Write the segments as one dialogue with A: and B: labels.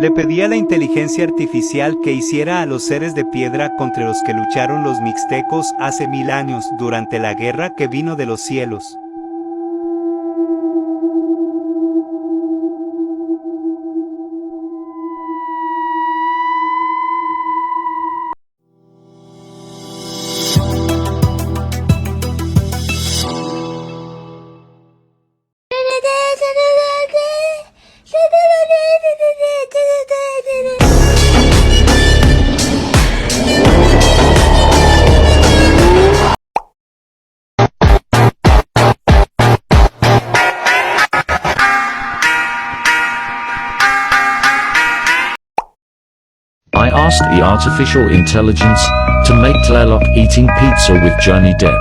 A: Le pedí a la inteligencia artificial que hiciera a los seres de piedra contra los que lucharon los mixtecos hace 1000 años durante la guerra que vino de los cielos.
B: I asked the artificial intelligence to make Tlaloc eating pizza with Johnny Depp.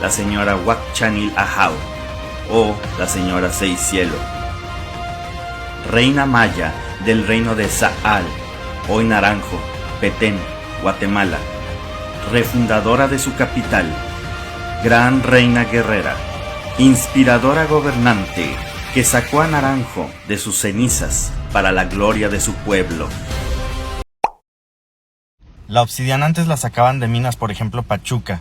C: La señora Huachanil Ahau o la señora Seis Cielo, reina maya del reino de Saal, hoy Naranjo, Petén, Guatemala, refundadora de su capital, gran reina guerrera, inspiradora gobernante, que sacó a Naranjo de sus cenizas para la gloria de su pueblo. La obsidiana antes la sacaban de minas, por ejemplo Pachuca,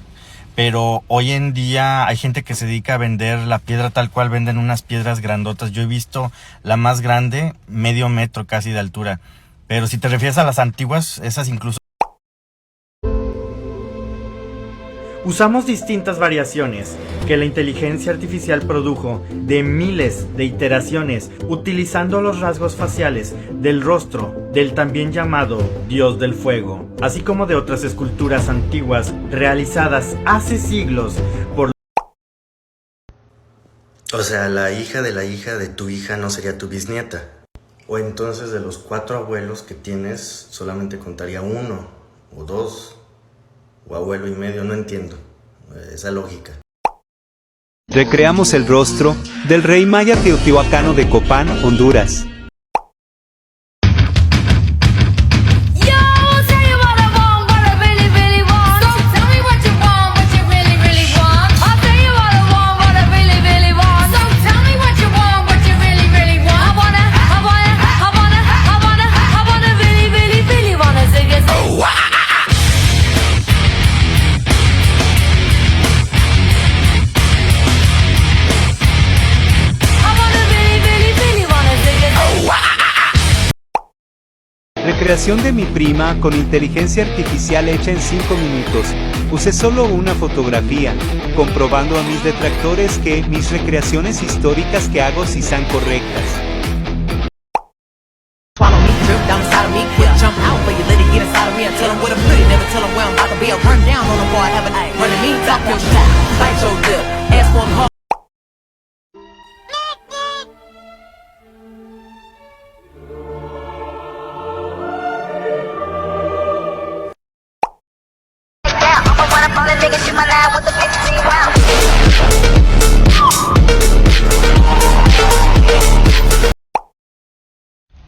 C: pero hoy en día hay gente que se dedica a vender la piedra tal cual, venden unas piedras grandotas. Yo he visto la más grande, medio metro casi de altura, pero si te refieres a las antiguas, esas incluso... Usamos distintas variaciones que la inteligencia artificial produjo de miles de iteraciones utilizando los rasgos faciales del rostro del también llamado Dios del Fuego, así como de otras esculturas antiguas realizadas hace siglos por...
D: O sea, la hija de tu hija no sería tu bisnieta. O entonces de los 4 abuelos que tienes solamente contaría 1 o 2. O abuelo y medio, no entiendo esa lógica.
A: Recreamos el rostro del rey maya teotihuacano de Copán, Honduras. Recreación de mi prima con inteligencia artificial hecha en 5 minutos. Usé solo una fotografía, comprobando a mis detractores que mis recreaciones históricas que hago sí son correctas.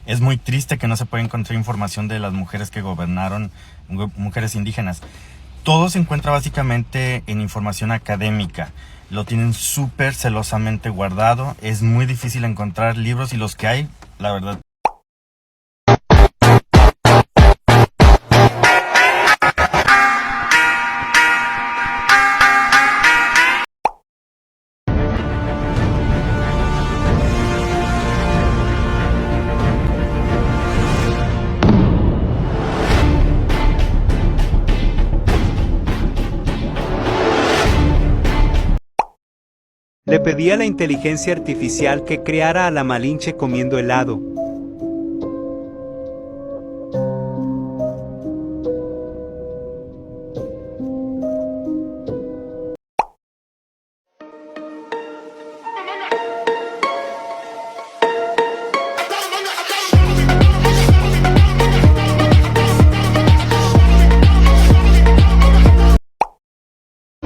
C: Es muy triste que no se pueda encontrar información de las mujeres que gobernaron, mujeres indígenas. Todo se encuentra básicamente en información académica. Lo tienen súper celosamente guardado. Es muy difícil encontrar libros y los que hay, la verdad.
A: Le pedí a la inteligencia artificial que creara a la Malinche comiendo helado.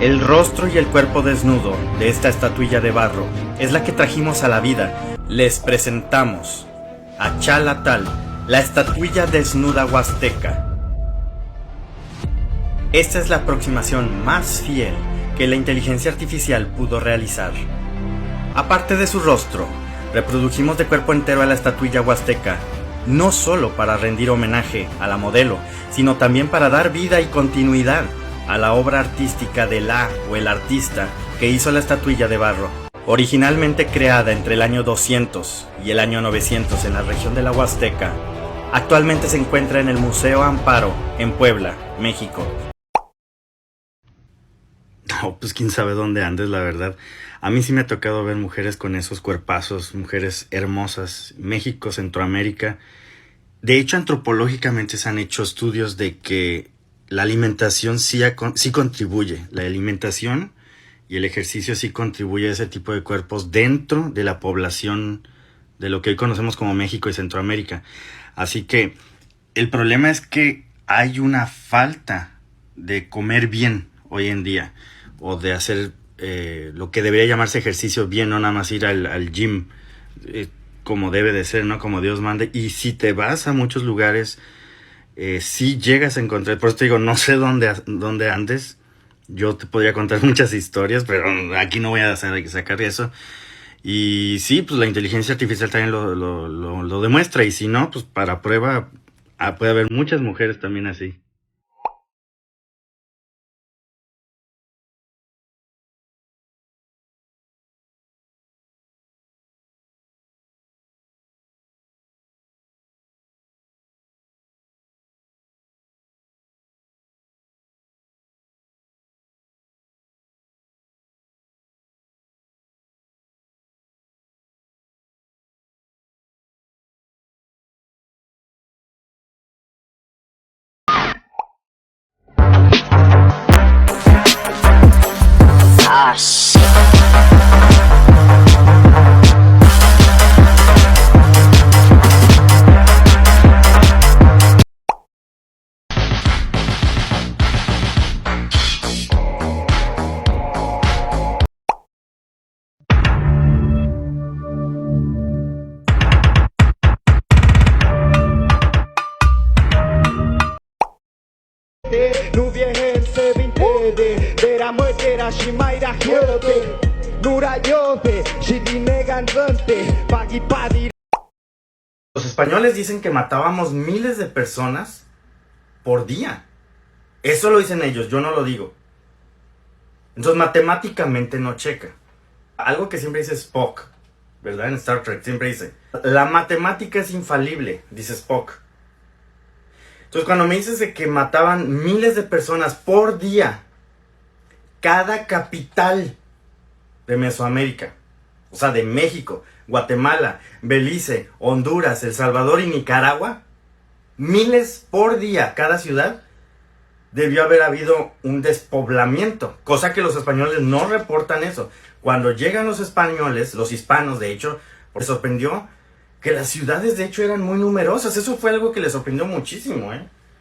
C: El rostro y el cuerpo desnudo de esta estatuilla de barro es la que trajimos a la vida. Les presentamos a Chalatal, la estatuilla desnuda huasteca. Esta es la aproximación más fiel que la inteligencia artificial pudo realizar. Aparte de su rostro, reprodujimos de cuerpo entero a la estatuilla huasteca, no solo para rendir homenaje a la modelo, sino también para dar vida y continuidad a la obra artística de la o el artista que hizo la estatuilla de barro. Originalmente creada entre el año 200 y el año 900 en la región de la Huasteca, actualmente se encuentra en el Museo Amparo, en Puebla, México. No, pues quién sabe dónde andes, la verdad. A mí sí me ha tocado ver mujeres con esos cuerpazos, mujeres hermosas, México, Centroamérica. De hecho, antropológicamente se han hecho estudios de que la alimentación sí contribuye. La alimentación y el ejercicio sí contribuye a ese tipo de cuerpos dentro de la población de lo que hoy conocemos como México y Centroamérica. Así que el problema es que hay una falta de comer bien hoy en día, o de hacer lo que debería llamarse ejercicio bien, no nada más ir al gym como debe de ser, ¿no? Como Dios mande. Y si te vas a muchos lugares, sí llegas a encontrar, por eso te digo, no sé dónde andes. Yo te podría contar muchas historias, pero aquí no voy a sacar eso. Y sí, pues la inteligencia artificial también lo demuestra. Y si no, pues para prueba, puede haber muchas mujeres también así. Los españoles dicen que matábamos miles de personas por día. Eso lo dicen ellos, yo no lo digo. Entonces matemáticamente no checa. Algo que siempre dice Spock, ¿verdad? En Star Trek siempre dice, la matemática es infalible, dice Spock. Entonces cuando me dices de que mataban miles de personas por día, cada capital de Mesoamérica, o sea, de México, Guatemala, Belice, Honduras, El Salvador y Nicaragua, miles por día, cada ciudad, debió haber habido un despoblamiento, cosa que los españoles no reportan eso. Cuando llegan los españoles, los hispanos de hecho, les sorprendió que las ciudades de hecho eran muy numerosas. Eso fue algo que les sorprendió muchísimo,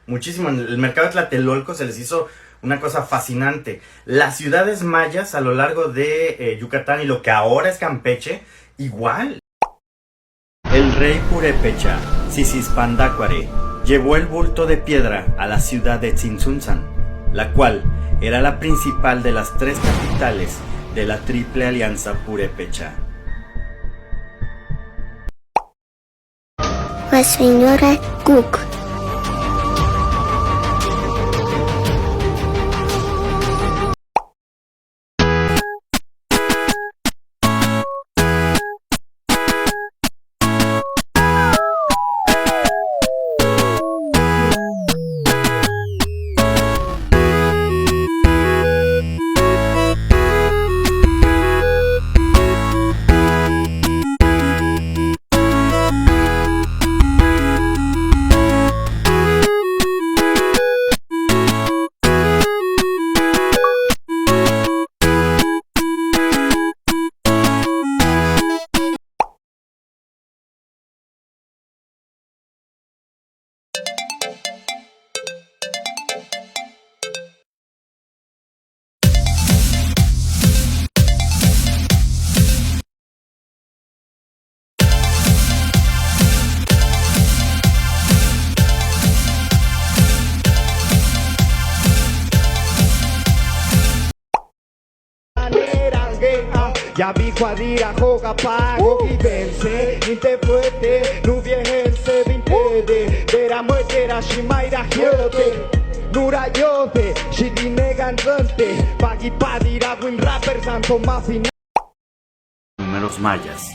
C: muchísimo. En el mercado de Tlatelolco se les hizo una cosa fascinante. Las ciudades mayas a lo largo de Yucatán y lo que ahora es Campeche, igual. El rey Purépecha, Sisispandácuare, llevó el bulto de piedra a la ciudad de Tzintzuntzan, la cual era la principal de las 3 capitales de la Triple Alianza Purépecha.
E: La señora Cook.
F: Yabikwadira hoga pago kibense Ninte puete nubiehense vintede Vera muetera shimaira hyote Nura yote Shidine ganzante Pagi padira win rapper santo mafina
C: Números mayas.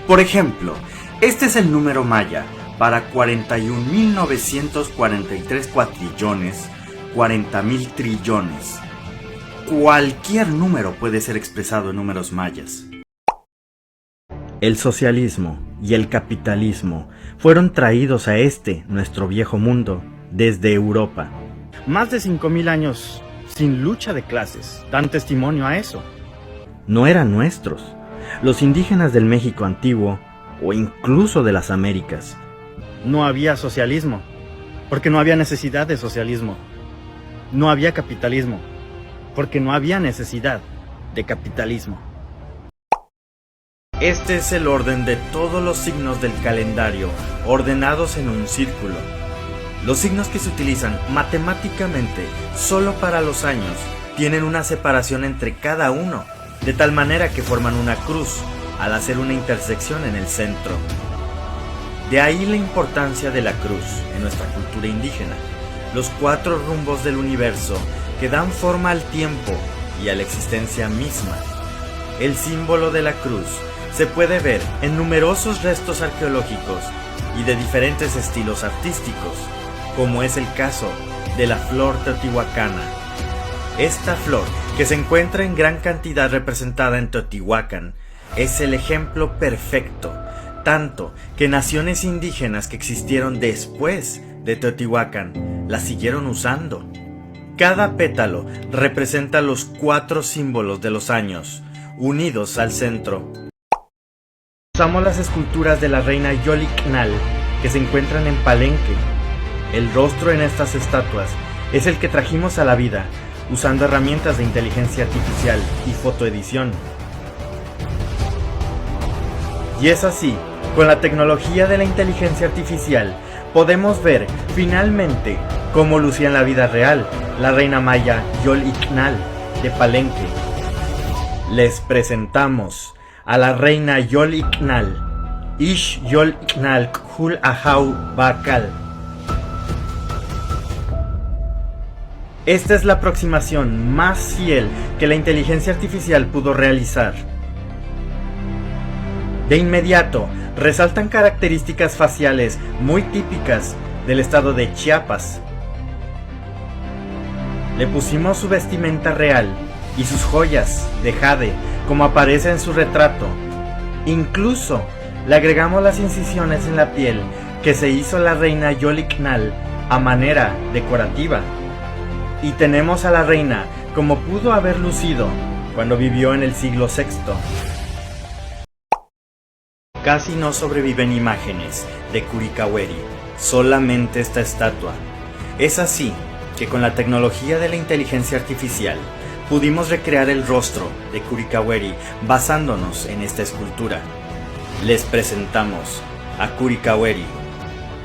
C: Por ejemplo, este es el número maya para 41.943 cuatrillones, 40.000 trillones. Cualquier número puede ser expresado en números mayas. El socialismo y el capitalismo fueron traídos a nuestro viejo mundo, desde Europa. Más de 5.000 años sin lucha de clases dan testimonio a eso. No eran nuestros. Los indígenas del México antiguo, o incluso de las Américas. No había socialismo, porque no había necesidad de socialismo. No había capitalismo, porque no había necesidad de capitalismo. Este es el orden de todos los signos del calendario, ordenados en un círculo. Los signos que se utilizan matemáticamente solo para los años tienen una separación entre cada uno, de tal manera que forman una cruz al hacer una intersección en el centro. De ahí la importancia de la cruz en nuestra cultura indígena, los 4 rumbos del universo que dan forma al tiempo y a la existencia misma. El símbolo de la cruz se puede ver en numerosos restos arqueológicos y de diferentes estilos artísticos, como es el caso de la flor teotihuacana. Esta flor, que se encuentra en gran cantidad representada en Teotihuacán, es el ejemplo perfecto, tanto que naciones indígenas que existieron después de Teotihuacán la siguieron usando. Cada pétalo representa los 4 símbolos de los años, unidos al centro. Usamos las esculturas de la reina Yoliknal, que se encuentran en Palenque. El rostro en estas estatuas es el que trajimos a la vida, usando herramientas de inteligencia artificial y fotoedición. Y es así, con la tecnología de la inteligencia artificial, podemos ver finalmente cómo lucía en la vida real la reina maya Yoliknal de Palenque. Les presentamos a la reina Yoliknal, Ish Yoliknal Khul Ahau Bakal. Esta es la aproximación más fiel que la inteligencia artificial pudo realizar. De inmediato, resaltan características faciales muy típicas del estado de Chiapas. Le pusimos su vestimenta real y sus joyas de jade, como aparece en su retrato. Incluso le agregamos las incisiones en la piel que se hizo la reina Yoliknal a manera decorativa. Y tenemos a la reina como pudo haber lucido cuando vivió en el siglo VI. Casi no sobreviven imágenes de Kurikaweri, solamente esta estatua. Es así que con la tecnología de la inteligencia artificial pudimos recrear el rostro de Kurikaweri basándonos en esta escultura. Les presentamos a Kurikaweri.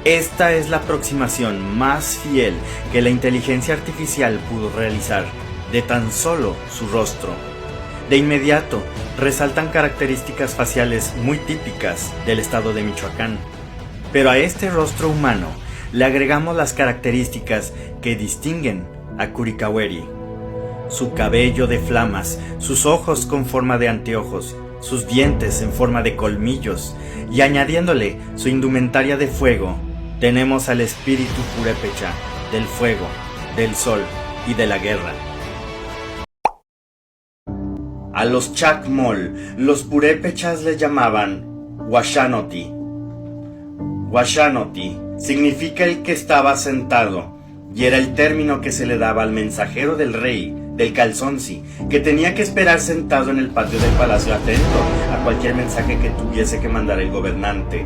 C: Esta es la aproximación más fiel que la inteligencia artificial pudo realizar de tan solo su rostro. De inmediato, resaltan características faciales muy típicas del estado de Michoacán. Pero a este rostro humano le agregamos las características que distinguen a Kurikaweri. Su cabello de flamas, sus ojos con forma de anteojos, sus dientes en forma de colmillos, y añadiéndole su indumentaria de fuego, tenemos al espíritu purépecha del fuego, del sol y de la guerra. A los Chacmol, los purépechas le llamaban Washanoti. Washanoti significa el que estaba sentado, y era el término que se le daba al mensajero del rey, del Calzonsi, que tenía que esperar sentado en el patio del palacio atento a cualquier mensaje que tuviese que mandar el gobernante.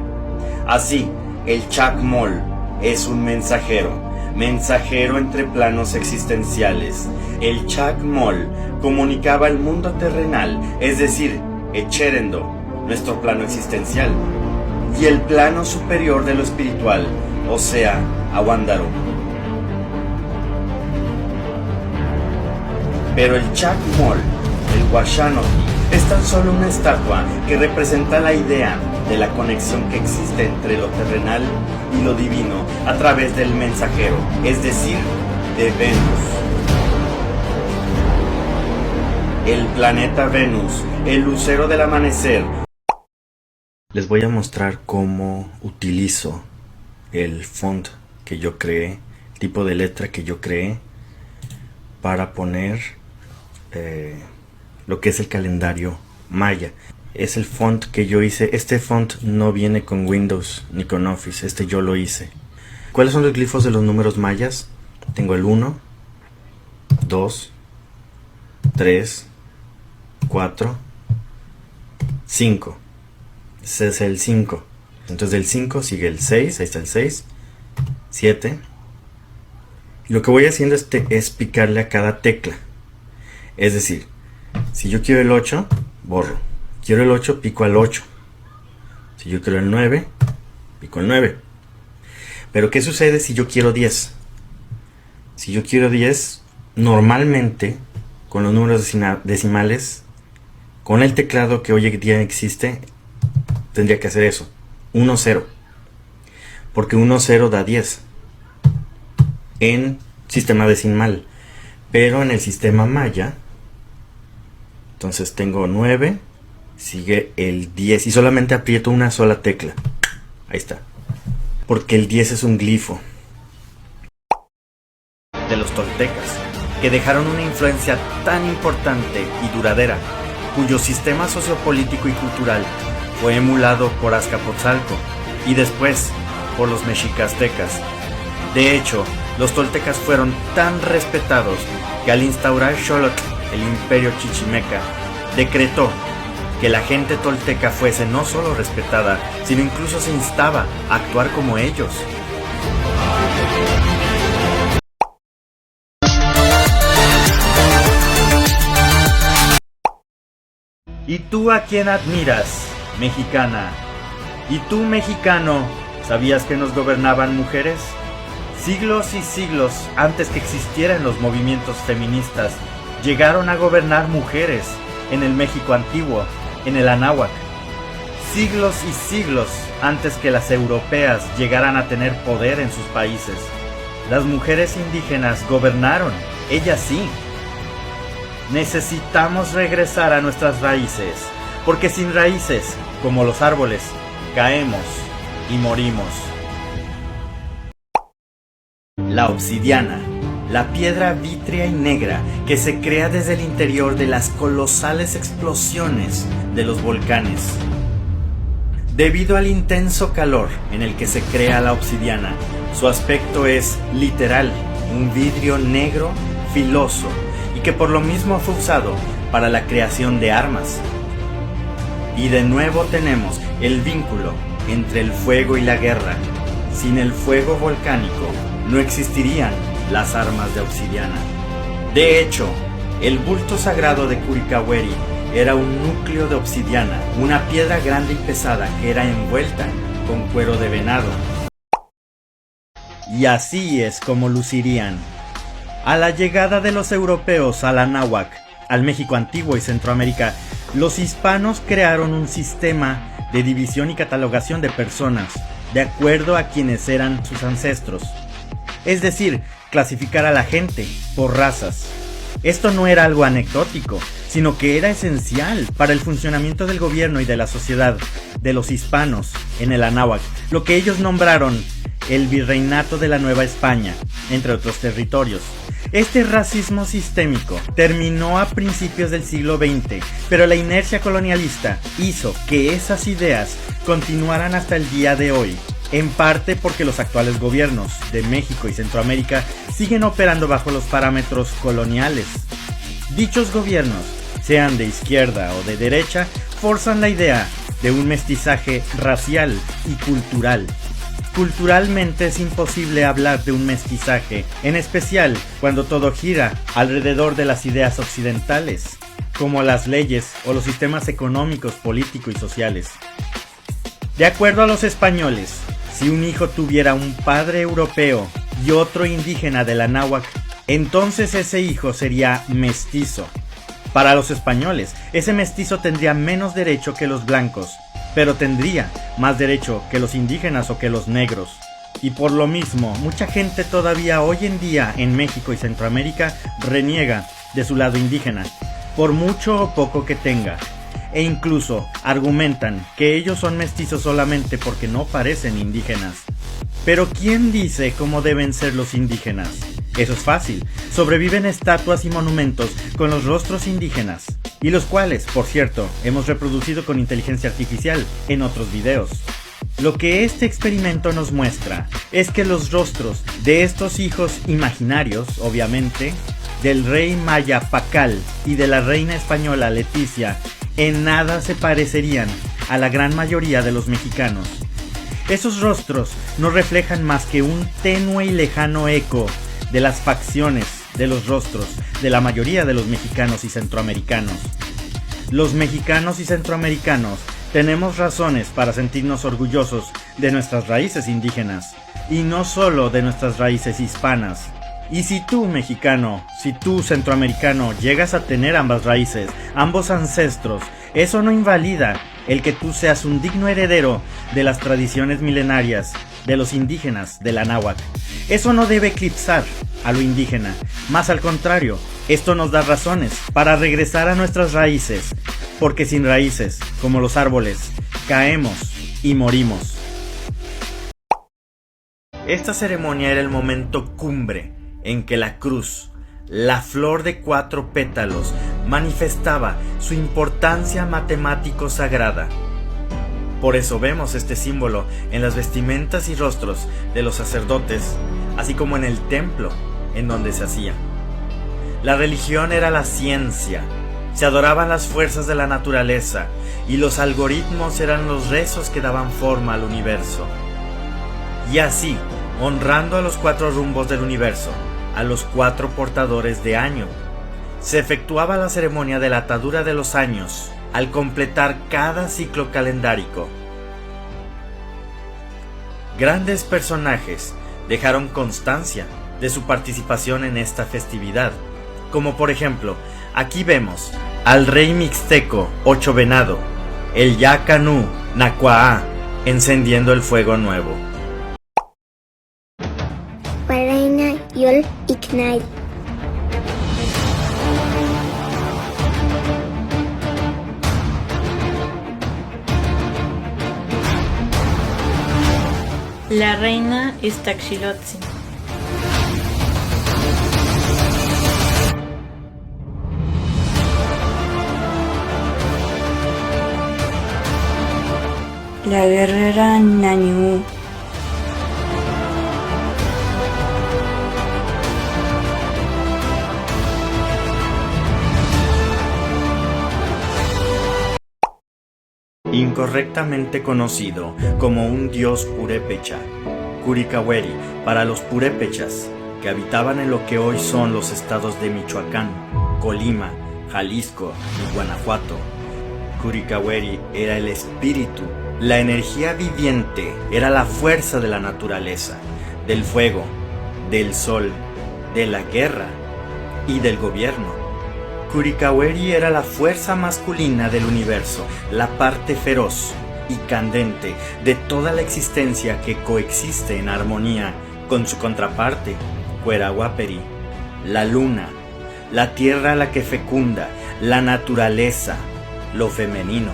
C: Así, el Chacmol es un mensajero entre planos existenciales. El Chacmol comunicaba el mundo terrenal, es decir, Echerendo, nuestro plano existencial, y el plano superior de lo espiritual, o sea, Awandaro. Pero el Chacmol, el Huashanoti es tan solo una estatua que representa la idea de la conexión que existe entre lo terrenal y lo divino a través del mensajero, es decir, de Venus. El planeta Venus, el lucero del amanecer. Les voy a mostrar cómo utilizo el font que yo creé, el tipo de letra que yo creé para poner lo que es el calendario maya. Es el font que yo hice. Este font no viene con Windows ni con Office, este yo lo hice. ¿Cuáles son los glifos de los números mayas? Tengo el 1, 2, 3, 4, 5. Ese es el 5. Entonces del 5 sigue el 6, ahí está el 6, 7. Y lo que voy haciendo es picarle a cada tecla. Es decir, si yo quiero el 8, borro. Quiero el 8, pico al 8. Si yo quiero el 9, pico al 9. Pero ¿qué sucede si yo quiero 10? Si yo quiero 10, normalmente con los números decimales, con el teclado que hoy en día existe, tendría que hacer eso. 1, 0. Porque 1, 0 da 10 en sistema decimal. Pero en el sistema maya, entonces tengo 9, sigue el 10 y solamente aprieto una sola tecla. Ahí está. Porque el 10 es un glifo de los toltecas, que dejaron una influencia tan importante y duradera, cuyo sistema sociopolítico y cultural fue emulado por Azcapotzalco y después por los mexicastecas. De hecho, los toltecas fueron tan respetados que al instaurar Xolotl, el imperio chichimeca, decretó que la gente tolteca fuese no solo respetada, sino incluso se instaba a actuar como ellos. ¿Y tú a quién admiras, mexicana? ¿Y tú, mexicano, sabías que nos gobernaban mujeres? Siglos y siglos antes que existieran los movimientos feministas, llegaron a gobernar mujeres en el México antiguo, en el Anáhuac. Siglos y siglos antes que las europeas llegaran a tener poder en sus países, las mujeres indígenas gobernaron, ellas sí. Necesitamos regresar a nuestras raíces, porque sin raíces, como los árboles, caemos y morimos. La obsidiana, la piedra vítrea y negra que se crea desde el interior de las colosales explosiones de los volcanes. Debido al intenso calor en el que se crea la obsidiana, su aspecto es literal, un vidrio negro filoso y que por lo mismo fue usado para la creación de armas. Y de nuevo tenemos el vínculo entre el fuego y la guerra. Sin el fuego volcánico no existirían las armas de obsidiana. De hecho, el bulto sagrado de Curicahueri era un núcleo de obsidiana, una piedra grande y pesada que era envuelta con cuero de venado. Y así es como lucirían. A la llegada de los europeos al Anáhuac, al México antiguo y Centroamérica, los hispanos crearon un sistema de división y catalogación de personas, de acuerdo a quienes eran sus ancestros. Es decir, clasificar a la gente por razas. Esto no era algo anecdótico, sino que era esencial para el funcionamiento del gobierno y de la sociedad de los hispanos en el Anáhuac, lo que ellos nombraron el Virreinato de la Nueva España, entre otros territorios. Este racismo sistémico terminó a principios del siglo XX, pero la inercia colonialista hizo que esas ideas continuaran hasta el día de hoy, en parte porque los actuales gobiernos de México y Centroamérica siguen operando bajo los parámetros coloniales. Dichos gobiernos, sean de izquierda o de derecha, forzan la idea de un mestizaje racial y cultural. Culturalmente es imposible hablar de un mestizaje, en especial cuando todo gira alrededor de las ideas occidentales, como las leyes o los sistemas económicos, políticos y sociales. De acuerdo a los españoles, si un hijo tuviera un padre europeo y otro indígena del Anáhuac, entonces ese hijo sería mestizo. Para los españoles, ese mestizo tendría menos derecho que los blancos, pero tendría más derecho que los indígenas o que los negros. Y por lo mismo, mucha gente todavía hoy en día en México y Centroamérica reniega de su lado indígena, por mucho o poco que tenga. E incluso argumentan que ellos son mestizos solamente porque no parecen indígenas. Pero ¿quién dice cómo deben ser los indígenas? Eso es fácil. Sobreviven estatuas y monumentos con los rostros indígenas, y los cuales, por cierto, hemos reproducido con inteligencia artificial en otros videos. Lo que este experimento nos muestra es que los rostros de estos hijos imaginarios, obviamente, del rey maya Pacal y de la reina española Leticia, en nada se parecerían a la gran mayoría de los mexicanos. Esos rostros no reflejan más que un tenue y lejano eco de las facciones de los rostros de la mayoría de los mexicanos y centroamericanos. Los mexicanos y centroamericanos tenemos razones para sentirnos orgullosos de nuestras raíces indígenas, y no solo de nuestras raíces hispanas. Y si tú, mexicano, si tú, centroamericano, llegas a tener ambas raíces, ambos ancestros, eso no invalida el que tú seas un digno heredero de las tradiciones milenarias de los indígenas de la náhuatl. Eso no debe eclipsar a lo indígena, más al contrario, esto nos da razones para regresar a nuestras raíces, porque sin raíces, como los árboles, caemos y morimos. Esta ceremonia era el momento cumbre en que la cruz, la flor de 4 pétalos, manifestaba su importancia matemático-sagrada. Por eso vemos este símbolo en las vestimentas y rostros de los sacerdotes, así como en el templo en donde se hacía. La religión era la ciencia, se adoraban las fuerzas de la naturaleza, y los algoritmos eran los rezos que daban forma al universo. Y así, honrando a los 4 rumbos del universo, a los 4 portadores de año, se efectuaba la ceremonia de la atadura de los años al completar cada ciclo calendárico. Grandes personajes dejaron constancia de su participación en esta festividad, como por ejemplo, aquí vemos al rey mixteco Ocho Venado, el Yacanú Nacuaá, encendiendo el fuego nuevo.
E: Walaina Yol Iknai.
G: La reina Ixtaxilotzi. La guerrera Naniú.
C: Incorrectamente conocido como un dios purépecha, Curicahueri, para los purépechas, que habitaban en lo que hoy son los estados de Michoacán, Colima, Jalisco y Guanajuato. Curicahueri era el espíritu, la energía viviente, era la fuerza de la naturaleza, del fuego, del sol, de la guerra y del gobierno. Curicahueri era la fuerza masculina del universo, la parte feroz y candente de toda la existencia que coexiste en armonía con su contraparte, Cuerahuaperi, la luna, la tierra la que fecunda, la naturaleza, lo femenino.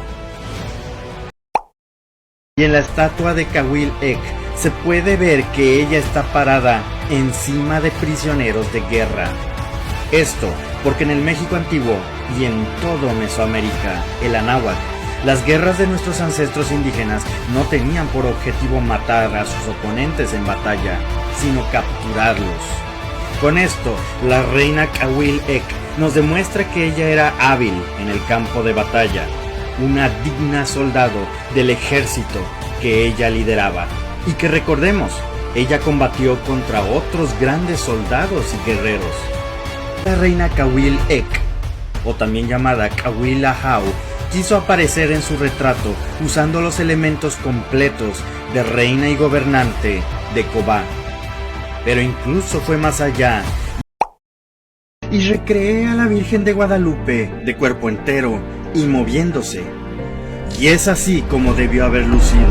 C: Y en la estatua de Cahuil Ek se puede ver que ella está parada encima de prisioneros de guerra. Esto porque en el México antiguo y en todo Mesoamérica, el anáhuac, las guerras de nuestros ancestros indígenas no tenían por objetivo matar a sus oponentes en batalla, sino capturarlos. Con esto, la reina Cahuil Ek nos demuestra que ella era hábil en el campo de batalla, una digna soldado del ejército que ella lideraba, y que recordemos, ella combatió contra otros grandes soldados y guerreros. La reina Cahuil Ek, o también llamada Cahuil Ahau, quiso aparecer en su retrato usando los elementos completos de reina y gobernante de Cobá. Pero incluso fue más allá y recreé a la Virgen de Guadalupe de cuerpo entero y moviéndose. Y es así como debió haber lucido,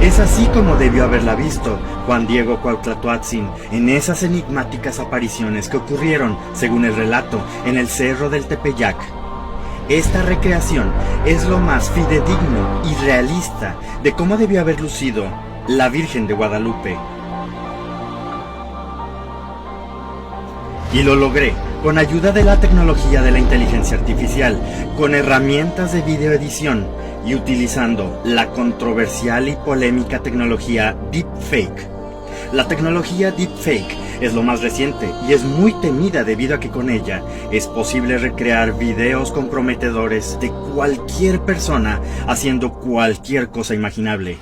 C: es así como debió haberla visto Juan Diego Cuauhtlatoatzin en esas enigmáticas apariciones que ocurrieron, según el relato, en el Cerro del Tepeyac. Esta recreación es lo más fidedigno y realista de cómo debió haber lucido la Virgen de Guadalupe. Y lo logré con ayuda de la tecnología de la inteligencia artificial, con herramientas de videoedición y utilizando la controversial y polémica tecnología Deepfake. La tecnología Deepfake es lo más reciente y es muy temida debido a que con ella es posible recrear videos comprometedores de cualquier persona haciendo cualquier cosa imaginable.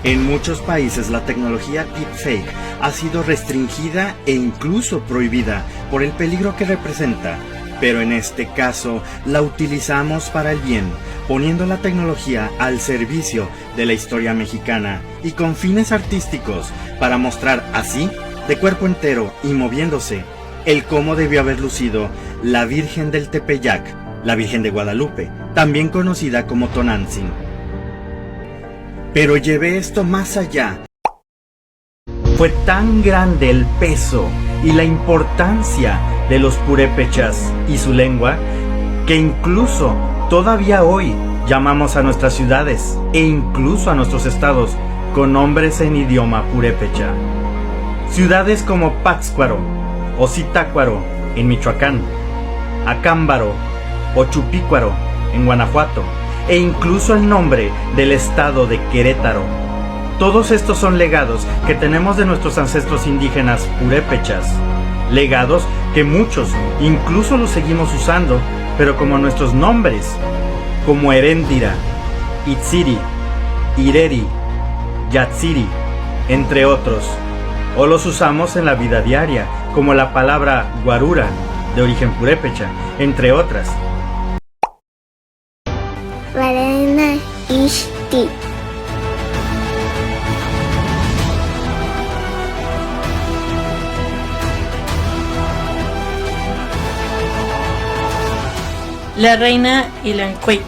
C: En muchos países la tecnología Deepfake ha sido restringida e incluso prohibida por el peligro que representa, pero en este caso la utilizamos para el bien, poniendo la tecnología al servicio de la historia mexicana y con fines artísticos para mostrar así, de cuerpo entero y moviéndose, el cómo debió haber lucido la Virgen del Tepeyac, la Virgen de Guadalupe, también conocida como Tonantzin. Pero llevé esto más allá. Fue tan grande el peso y la importancia de los purépechas y su lengua que incluso todavía hoy llamamos a nuestras ciudades e incluso a nuestros estados con nombres en idioma purépecha. Ciudades como Pátzcuaro o Zitácuaro en Michoacán, Acámbaro o Chupícuaro en Guanajuato, e incluso el nombre del estado de Querétaro. Todos estos son legados que tenemos de nuestros ancestros indígenas purépechas, legados que muchos incluso los seguimos usando, pero como nuestros nombres, como Heréndira, Itziri, Ireri, Yatziri, entre otros, o los usamos en la vida diaria, como la palabra guarura, de origen purépecha, entre otras.
E: Varena Ishti.
G: La reina Ilancuic.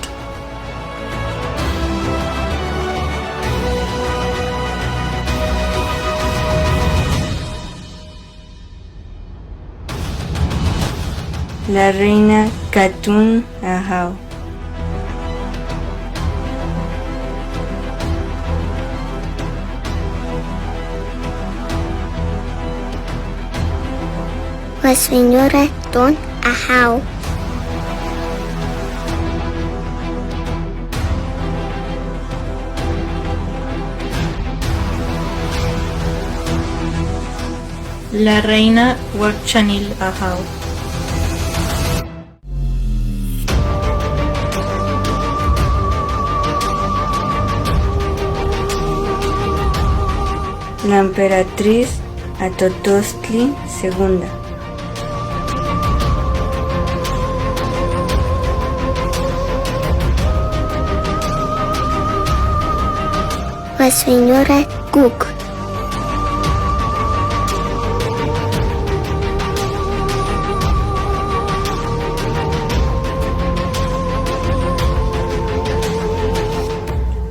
G: La reina Katun Ahau.
E: La señora Don Ahau.
G: La reina Huachanil Ahau. La emperatriz Atotostli II.
E: La señora Cook.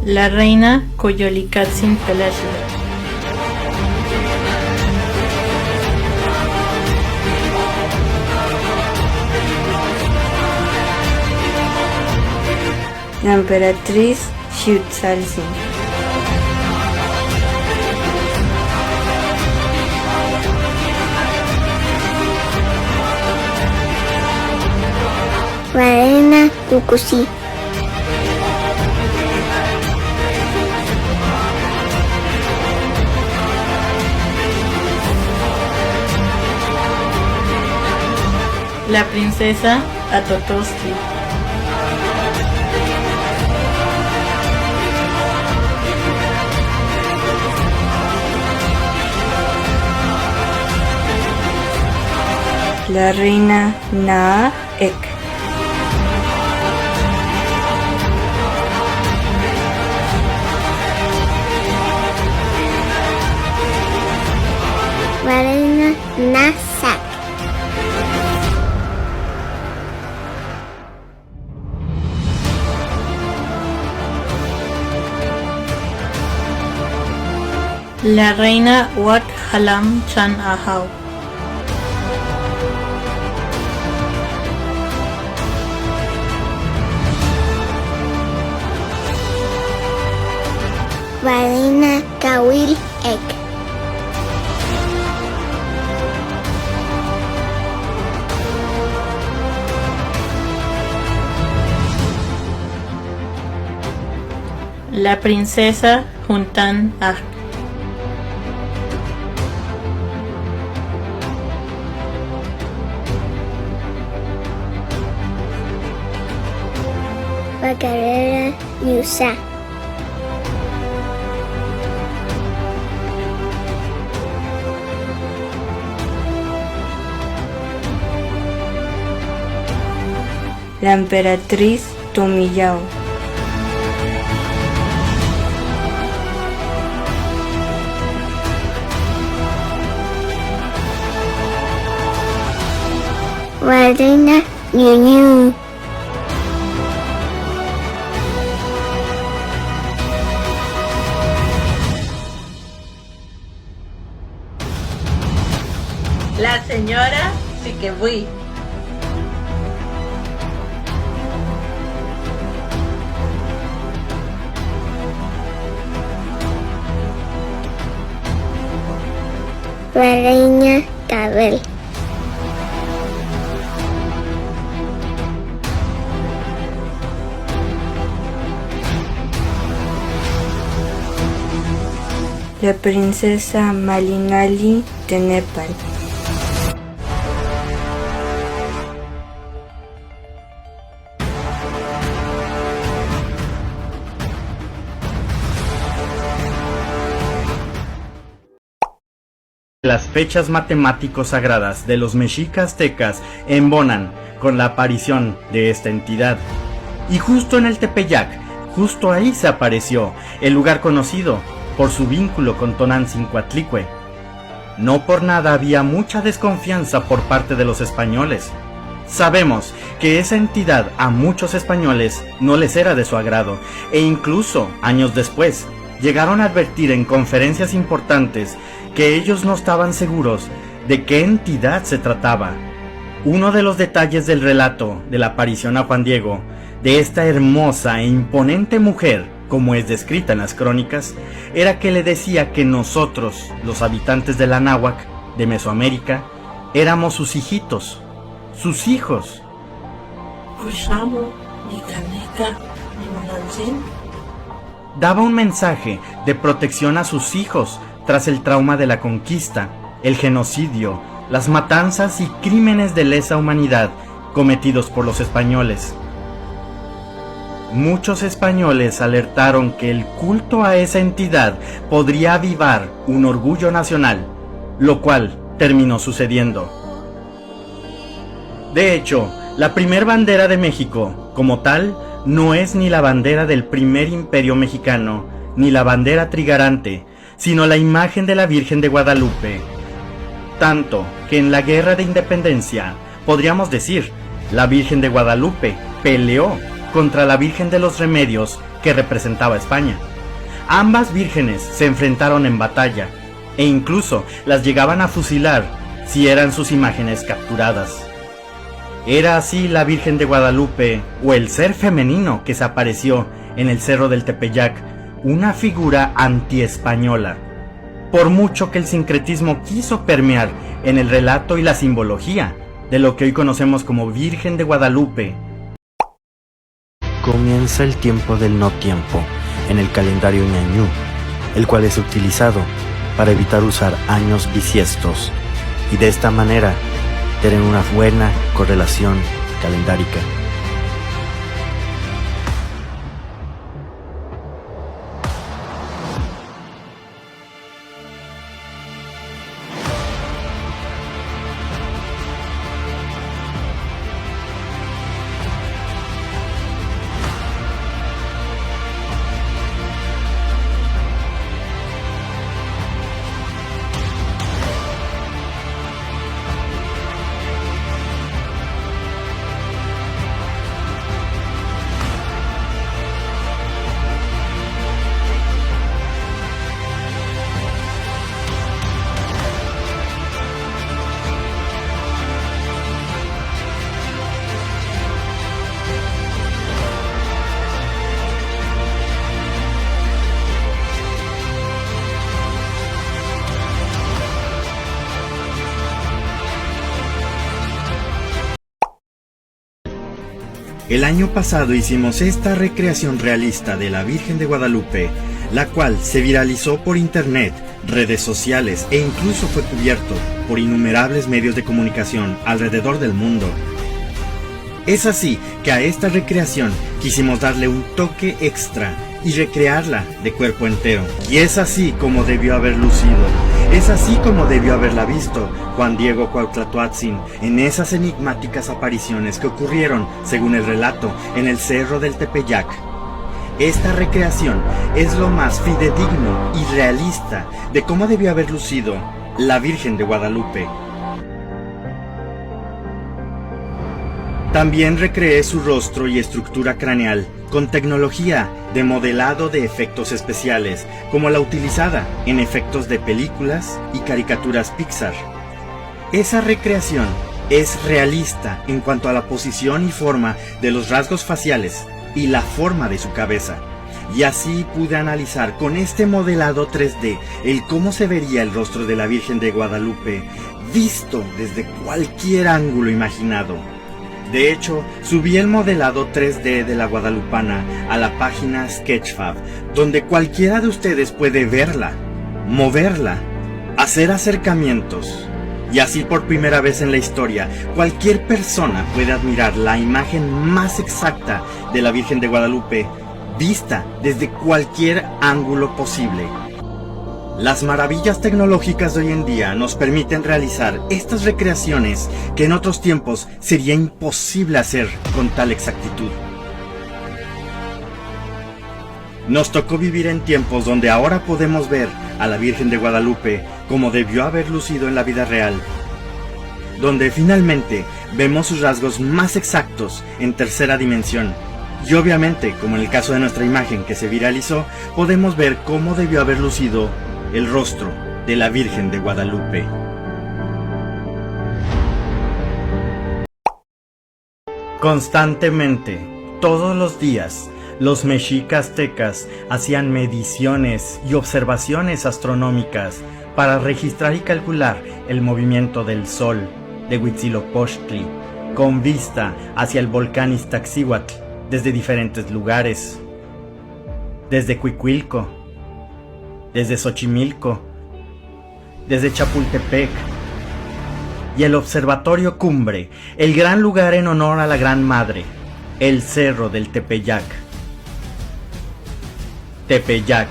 G: La reina Coyolicatzin Pelasio. La emperatriz Xiutzalcin.
E: La reina Kukusi.
G: La princesa Atotostli. La reina Naek.
E: La reina Nasak.
G: La reina Wat Halam Chan Ahau.
E: Varena Kawil Ek.
G: La princesa Juntan Aj.
E: Bacarera Yusa.
G: La emperatriz Tomillao.
E: Varena Ñuñu.
H: La señora Siquebui.
E: Varena Tabel.
G: La princesa Malinali de Nepal.
C: Las fechas matemáticos sagradas de los mexicas aztecas embonan con la aparición de esta entidad. Y justo en el Tepeyac, justo ahí se apareció, el lugar conocido por su vínculo con Tonantzin-Coatlicue. No por nada había mucha desconfianza por parte de los españoles. Sabemos que esa entidad a muchos españoles no les era de su agrado, e incluso años después llegaron a advertir en conferencias importantes que ellos no estaban seguros de qué entidad se trataba. Uno de los detalles del relato de la aparición a Juan Diego, de esta hermosa e imponente mujer, como es descrita en las crónicas, era que le decía que nosotros, los habitantes de la Anáhuac, de Mesoamérica, éramos sus hijitos, sus hijos. Daba un mensaje de protección a sus hijos tras el trauma de la conquista, el genocidio, las matanzas y crímenes de lesa humanidad cometidos por los españoles. Muchos españoles alertaron que el culto a esa entidad podría avivar un orgullo nacional, lo cual terminó sucediendo. De hecho, la primer bandera de México, como tal, no es ni la bandera del primer imperio mexicano, ni la bandera trigarante, sino la imagen de la Virgen de Guadalupe. Tanto que en la Guerra de Independencia, podríamos decir, la Virgen de Guadalupe peleó contra la Virgen de los Remedios que representaba a España. Ambas vírgenes se enfrentaron en batalla, e incluso las llegaban a fusilar si eran sus imágenes capturadas. Era así la Virgen de Guadalupe, o el ser femenino que se apareció en el Cerro del Tepeyac, una figura antiespañola. Por mucho que el sincretismo quiso permear en el relato y la simbología de lo que hoy conocemos como Virgen de Guadalupe.
D: Comienza el tiempo del no tiempo en el calendario ñañú, el cual es utilizado para evitar usar años bisiestos y de esta manera tener una buena correlación calendárica.
C: El año pasado hicimos esta recreación realista de la Virgen de Guadalupe, la cual se viralizó por internet, redes sociales e incluso fue cubierto por innumerables medios de comunicación alrededor del mundo. Es así que a esta recreación quisimos darle un toque extra y recrearla de cuerpo entero. Y es así como debió haber lucido. Es así como debió haberla visto Juan Diego Cuauhtlatoatzin en esas enigmáticas apariciones que ocurrieron, según el relato, en el Cerro del Tepeyac. Esta recreación es lo más fidedigno y realista de cómo debió haber lucido la Virgen de Guadalupe. También recreé su rostro y estructura craneal con tecnología de modelado de efectos especiales, como la utilizada en efectos de películas y caricaturas Pixar. Esa recreación es realista en cuanto a la posición y forma de los rasgos faciales y la forma de su cabeza. Y así pude analizar con este modelado 3D el cómo se vería el rostro de la Virgen de Guadalupe, visto desde cualquier ángulo imaginado. De hecho, subí el modelado 3D de la guadalupana a la página Sketchfab, donde cualquiera de ustedes puede verla, moverla, hacer acercamientos. Y así por primera vez en la historia, cualquier persona puede admirar la imagen más exacta de la Virgen de Guadalupe, vista desde cualquier ángulo posible. Las maravillas tecnológicas de hoy en día nos permiten realizar estas recreaciones que en otros tiempos sería imposible hacer con tal exactitud. Nos tocó vivir en tiempos donde ahora podemos ver a la Virgen de Guadalupe como debió haber lucido en la vida real, donde finalmente vemos sus rasgos más exactos en tercera dimensión. Y obviamente, como en el caso de nuestra imagen que se viralizó, podemos ver cómo debió haber lucido el rostro de la Virgen de Guadalupe. Constantemente, todos los días, los mexicas aztecas hacían mediciones y observaciones astronómicas para registrar y calcular el movimiento del Sol de Huitzilopochtli con vista hacia el volcán Iztaccíhuatl desde diferentes lugares, desde Cuicuilco, desde Xochimilco, desde Chapultepec, y el Observatorio Cumbre, el gran lugar en honor a la Gran Madre, el Cerro del Tepeyac. Tepeyac,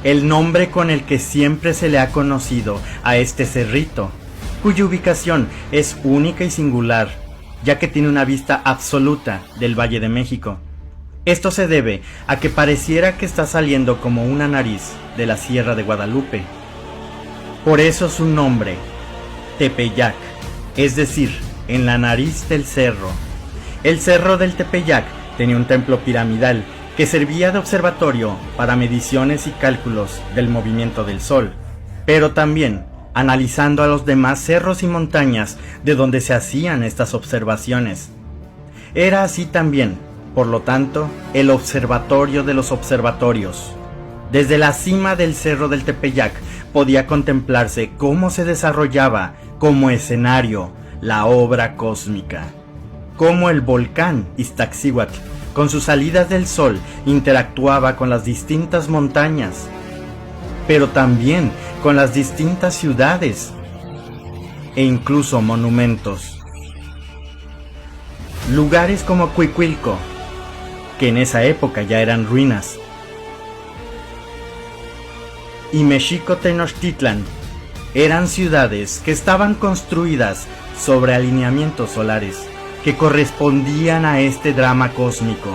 C: el nombre con el que siempre se le ha conocido a este cerrito, cuya ubicación es única y singular, ya que tiene una vista absoluta del Valle de México. Esto se debe a que pareciera que está saliendo como una nariz de la Sierra de Guadalupe. Por eso su nombre, Tepeyac, es decir, en la nariz del cerro. El Cerro del Tepeyac tenía un templo piramidal que servía de observatorio para mediciones y cálculos del movimiento del Sol, pero también analizando a los demás cerros y montañas de donde se hacían estas observaciones. Era así también, por lo tanto, el observatorio de los observatorios. Desde la cima del Cerro del Tepeyac podía contemplarse cómo se desarrollaba como escenario la obra cósmica, cómo el volcán Iztaccíhuatl, con sus salidas del sol, interactuaba con las distintas montañas, pero también con las distintas ciudades e incluso monumentos. Lugares como Cuicuilco, que en esa época ya eran ruinas, y Mexico Tenochtitlan, eran ciudades que estaban construidas sobre alineamientos solares que correspondían a este drama cósmico,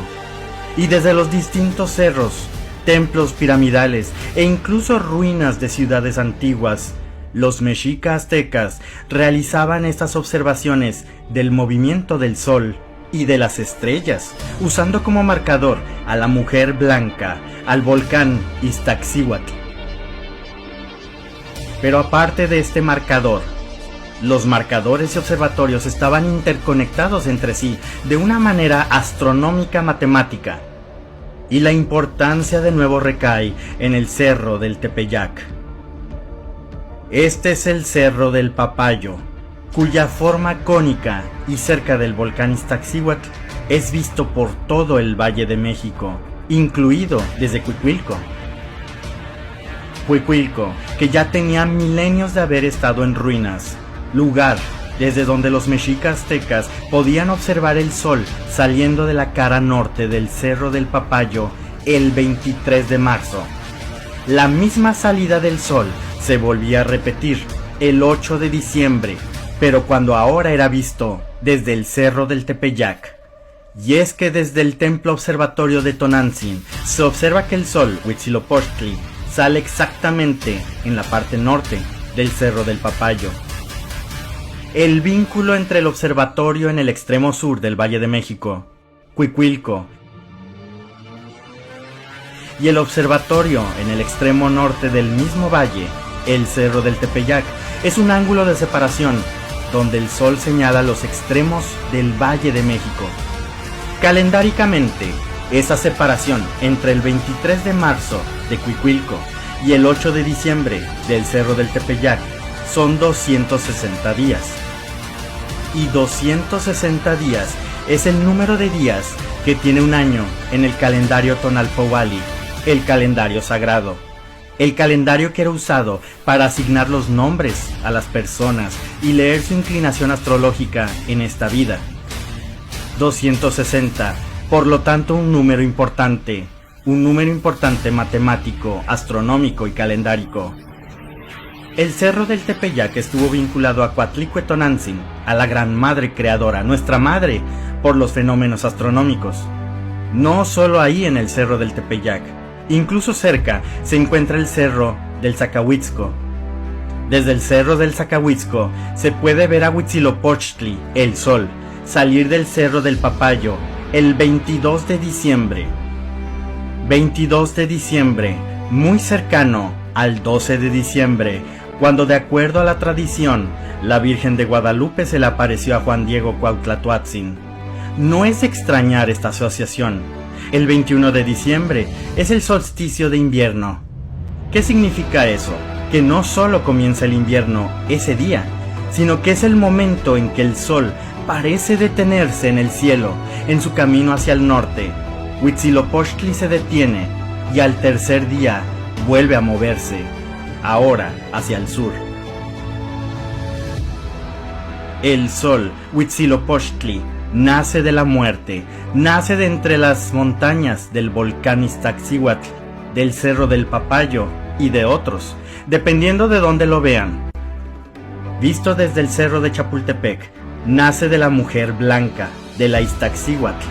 C: y desde los distintos cerros, templos piramidales e incluso ruinas de ciudades antiguas, los mexicas aztecas realizaban estas observaciones del movimiento del sol y de las estrellas, usando como marcador a la mujer blanca, al volcán Iztaccíhuatl. Pero aparte de este marcador, los marcadores y observatorios estaban interconectados entre sí de una manera astronómica matemática, y la importancia de nuevo recae en el Cerro del Tepeyac. Este es el Cerro del Papayo, cuya forma cónica y cerca del volcán Iztaccíhuatl es visto por todo el Valle de México, incluido desde Cuicuilco. Cuicuilco, que ya tenía milenios de haber estado en ruinas, lugar desde donde los mexicas aztecas podían observar el sol saliendo de la cara norte del Cerro del Papayo el 23 de marzo. La misma salida del sol se volvía a repetir el 8 de diciembre, pero cuando ahora era visto desde el Cerro del Tepeyac. Y es que desde el templo observatorio de Tonantzin se observa que el sol Huitzilopochtli sale exactamente en la parte norte del Cerro del Papayo. El vínculo entre el observatorio en el extremo sur del Valle de México, Cuicuilco, y el observatorio en el extremo norte del mismo valle, el Cerro del Tepeyac, es un ángulo de separación donde el sol señala los extremos del Valle de México. Calendáricamente, esa separación entre el 23 de marzo de Cuicuilco y el 8 de diciembre del Cerro del Tepeyac son 260 días. Y 260 días es el número de días que tiene un año en el calendario Tonalpohualli, el calendario sagrado. El calendario que era usado para asignar los nombres a las personas y leer su inclinación astrológica en esta vida. 260, por lo tanto un número importante matemático, astronómico y calendárico. El Cerro del Tepeyac estuvo vinculado a Coatlicue Tonantzin, a la Gran Madre Creadora, nuestra madre, por los fenómenos astronómicos. No solo ahí en el Cerro del Tepeyac, incluso cerca se encuentra el Cerro del Zacahuitzco. Desde el Cerro del Zacahuitzco se puede ver a Huitzilopochtli, el sol, salir del Cerro del Papayo el 22 de diciembre. 22 de diciembre, muy cercano al 12 de diciembre, cuando de acuerdo a la tradición, la Virgen de Guadalupe se le apareció a Juan Diego Cuauhtlatoatzin. No es de extrañar esta asociación. El 21 de diciembre es el solsticio de invierno. ¿Qué significa eso? Que no solo comienza el invierno ese día, sino que es el momento en que el sol parece detenerse en el cielo, en su camino hacia el norte. Huitzilopochtli se detiene y al tercer día vuelve a moverse, ahora hacia el sur. El sol, Huitzilopochtli, nace de la muerte, nace de entre las montañas del volcán Iztaccíhuatl, del Cerro del Papayo y de otros, dependiendo de dónde lo vean. Visto desde el Cerro de Chapultepec, nace de la mujer blanca, de la Iztaccíhuatl.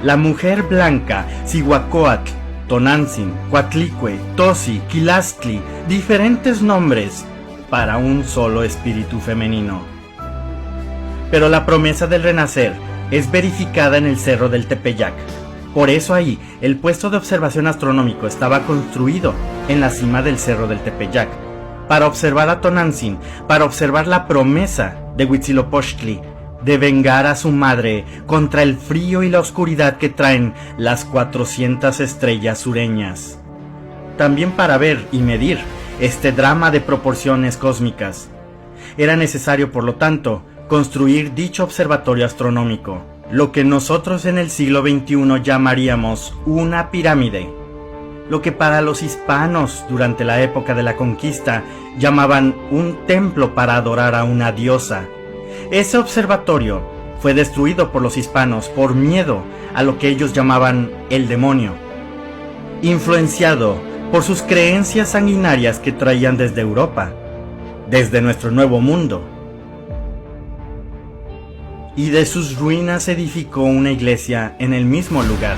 C: La mujer blanca, Cihuacóatl, Tonantzin, Coatlicue, Tosi, Quilastli, diferentes nombres para un solo espíritu femenino. Pero la promesa del renacer es verificada en el Cerro del Tepeyac. Por eso ahí, el puesto de observación astronómico estaba construido en la cima del Cerro del Tepeyac, para observar a Tonantzin, para observar la promesa de Huitzilopochtli de vengar a su madre contra el frío y la oscuridad que traen las 400 estrellas sureñas. También para ver y medir este drama de proporciones cósmicas. Era necesario, por lo tanto, construir dicho observatorio astronómico, lo que nosotros en el siglo XXI llamaríamos una pirámide, lo que para los hispanos durante la época de la conquista llamaban un templo para adorar a una diosa. Ese observatorio fue destruido por los hispanos por miedo a lo que ellos llamaban el demonio, influenciado por sus creencias sanguinarias que traían desde Europa, desde nuestro nuevo mundo. Y de sus ruinas edificó una iglesia en el mismo lugar.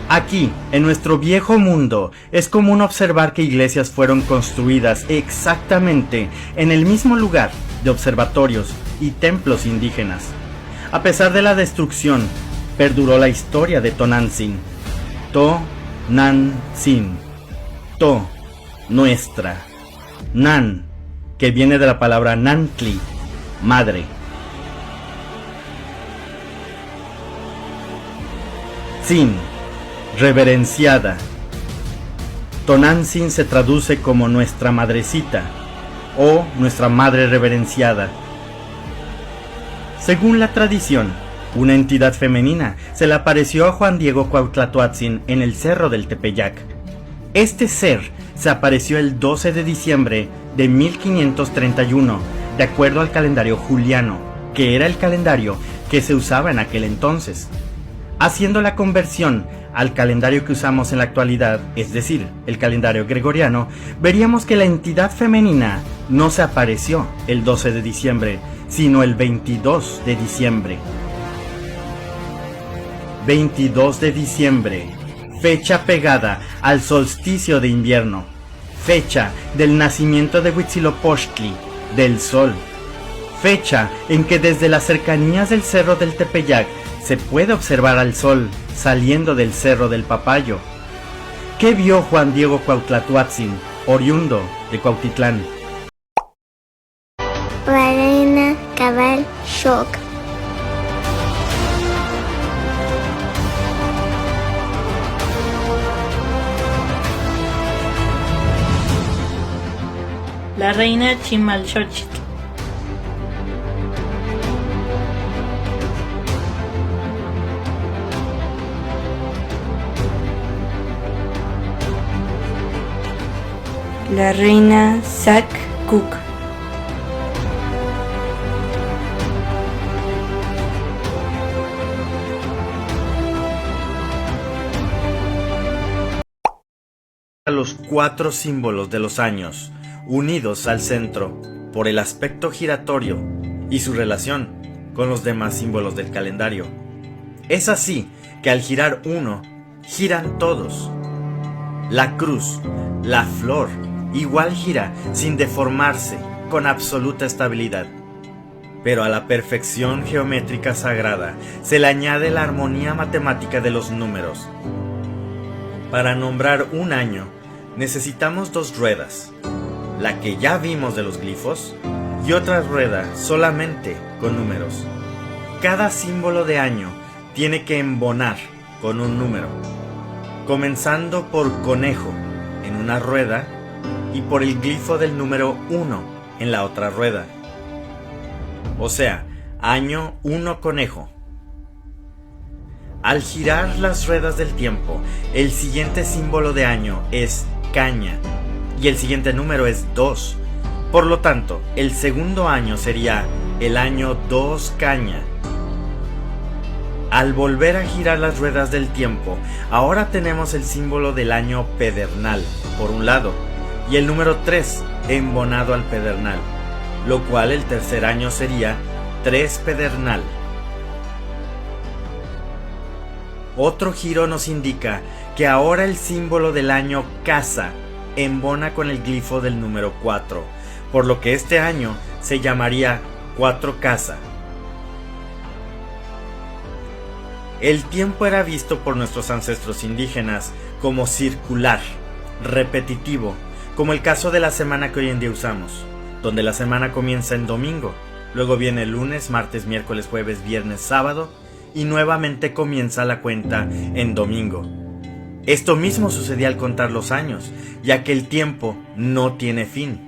C: Aquí, en nuestro viejo mundo, es común observar que iglesias fueron construidas exactamente en el mismo lugar de observatorios y templos indígenas. A pesar de la destrucción, perduró la historia de Tonantzin. To-nan-zin. To, nuestra. Nan, que viene de la palabra Nantli, madre. Zin, reverenciada. Tonantzin se traduce como nuestra madrecita o nuestra madre reverenciada. Según la tradición, Una entidad femenina se le apareció a Juan Diego Cuauhtlatoatzin en el Cerro del Tepeyac. Este ser se apareció el 12 de diciembre de 1531, de acuerdo al calendario juliano, que era el calendario que se usaba en aquel entonces. Haciendo la conversión al calendario que usamos en la actualidad, es decir, el calendario gregoriano, veríamos que la entidad femenina no se apareció el 12 de diciembre, sino el 22 de diciembre. 22 de diciembre, fecha pegada al solsticio de invierno, fecha del nacimiento de Huitzilopochtli, del sol, fecha en que desde las cercanías del Cerro del Tepeyac se puede observar al sol saliendo del Cerro del Papayo. ¿Qué vio Juan Diego Cuauhtlatoatzin, oriundo de Cuautitlán?
E: Ballena, cabal, shock.
G: La reina Chimalxóchitl. La reina Sac-Cook.
C: Los 4 símbolos de los años, unidos al centro por el aspecto giratorio y su relación con los demás símbolos del calendario. Es así que al girar uno, giran todos. La cruz, la flor, igual gira sin deformarse, con absoluta estabilidad. Pero a la perfección geométrica sagrada se le añade la armonía matemática de los números. Para nombrar un año, necesitamos 2 ruedas, la que ya vimos de los glifos y otra rueda solamente con números. Cada símbolo de año tiene que embonar con un número, comenzando por conejo en una rueda y por el glifo del número 1 en la otra rueda. O sea, año 1 conejo. Al girar las ruedas del tiempo, el siguiente símbolo de año es caña y el siguiente número es 2. Por lo tanto, el segundo año sería el año 2 caña. Al volver a girar las ruedas del tiempo, ahora tenemos el símbolo del año pedernal, por un lado, y el número 3 embonado al pedernal, lo cual el tercer año sería 3 pedernal. Otro giro nos indica que ahora el símbolo del año casa embona con el glifo del número 4, por lo que este año se llamaría 4 casa. El tiempo era visto por nuestros ancestros indígenas como circular, repetitivo, como el caso de la semana que hoy en día usamos, donde la semana comienza en domingo, luego viene lunes, martes, miércoles, jueves, viernes, sábado, y nuevamente comienza la cuenta en domingo. Esto mismo sucedía al contar los años, ya que el tiempo no tiene fin.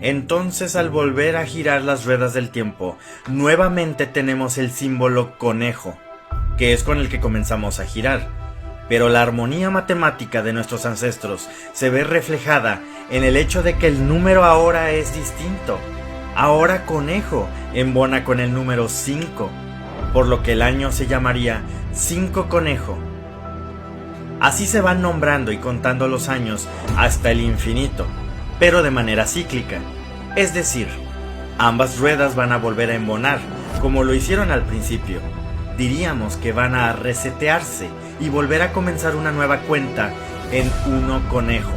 C: Entonces, al volver a girar las ruedas del tiempo, nuevamente tenemos el símbolo conejo, que es con el que comenzamos a girar. Pero la armonía matemática de nuestros ancestros se ve reflejada en el hecho de que el número ahora es distinto. Ahora conejo embona con el número 5, por lo que el año se llamaría 5 conejo. Así se van nombrando y contando los años hasta el infinito, pero de manera cíclica. Es decir, ambas ruedas van a volver a embonar, como lo hicieron al principio. Diríamos que van a resetearse y volver a comenzar una nueva cuenta en 1 conejo.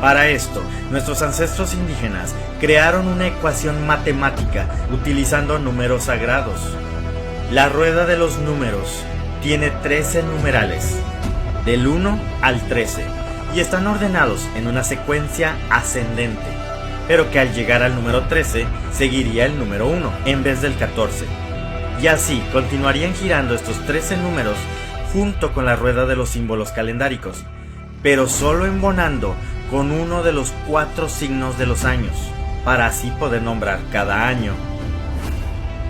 C: Para esto, nuestros ancestros indígenas crearon una ecuación matemática utilizando números sagrados. La rueda de los números tiene 13 numerales, del 1 al 13, y están ordenados en una secuencia ascendente, pero que al llegar al número 13 seguiría el número 1 en vez del 14. Y así continuarían girando estos 13 números junto con la rueda de los símbolos calendáricos, pero solo embonando con uno de los 4 signos de los años. para así poder nombrar cada año.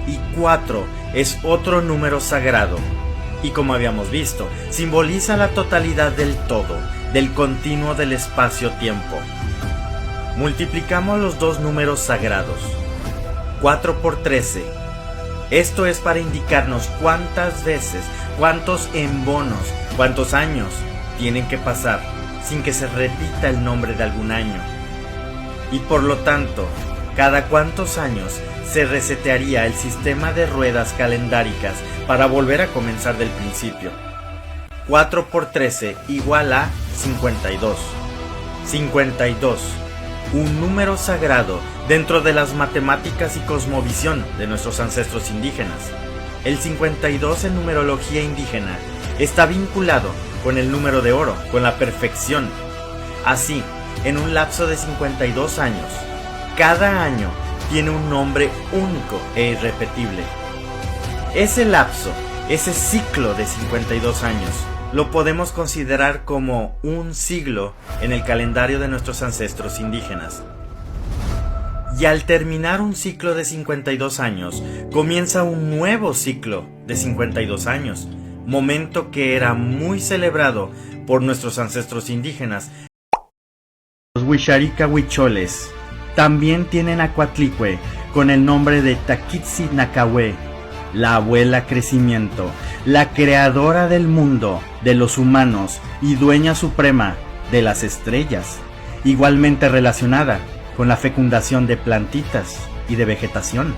C: Y 4 es otro número sagrado, y como habíamos visto, simboliza la totalidad del todo, del continuo del espacio-tiempo. Multiplicamos los dos números sagrados. 4 por 13. Esto es para indicarnos cuántas veces, cuántos embonos, cuántos años tienen que pasar sin que se repita el nombre de algún año. Y por lo tanto, cada cuántos años se resetearía el sistema de ruedas calendáricas para volver a comenzar del principio. 4 por 13 igual a 52. 52, un número sagrado dentro de las matemáticas y cosmovisión de nuestros ancestros indígenas. El 52 en numerología indígena está vinculado con el número de oro, con la perfección. Así, en un lapso de 52 años, cada año tiene un nombre único e irrepetible. Ese lapso, ese ciclo de 52 años, lo podemos considerar como un siglo en el calendario de nuestros ancestros indígenas. Y al terminar un ciclo de 52 años, comienza un nuevo ciclo de 52 años, momento que era muy celebrado por nuestros ancestros indígenas. Los Huixarica Huicholes también tienen a Coatlicue con el nombre de Taquitzi Nacahue, la abuela crecimiento, la creadora del mundo, de los humanos y dueña suprema de las estrellas, igualmente relacionada con la fecundación de plantitas y de vegetación.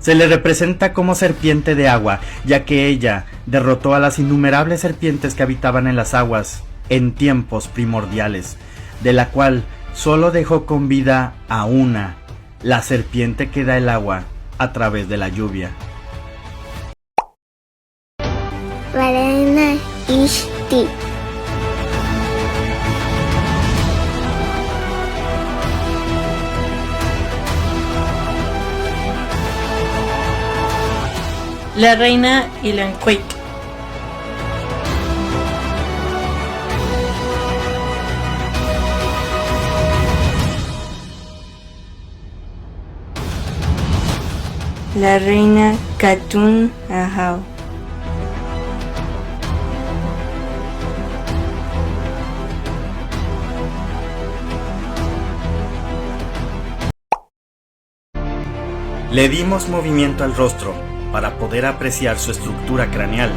C: Se le representa como serpiente de agua, ya que ella derrotó a las innumerables serpientes que habitaban en las aguas en tiempos primordiales, de la cual solo dejó con vida a una, la serpiente que da el agua a través de la lluvia.
E: Varana Ishti.
G: La reina Ilanquit. La reina Katun Ahau.
C: Le dimos movimiento al rostro para poder apreciar su estructura craneal.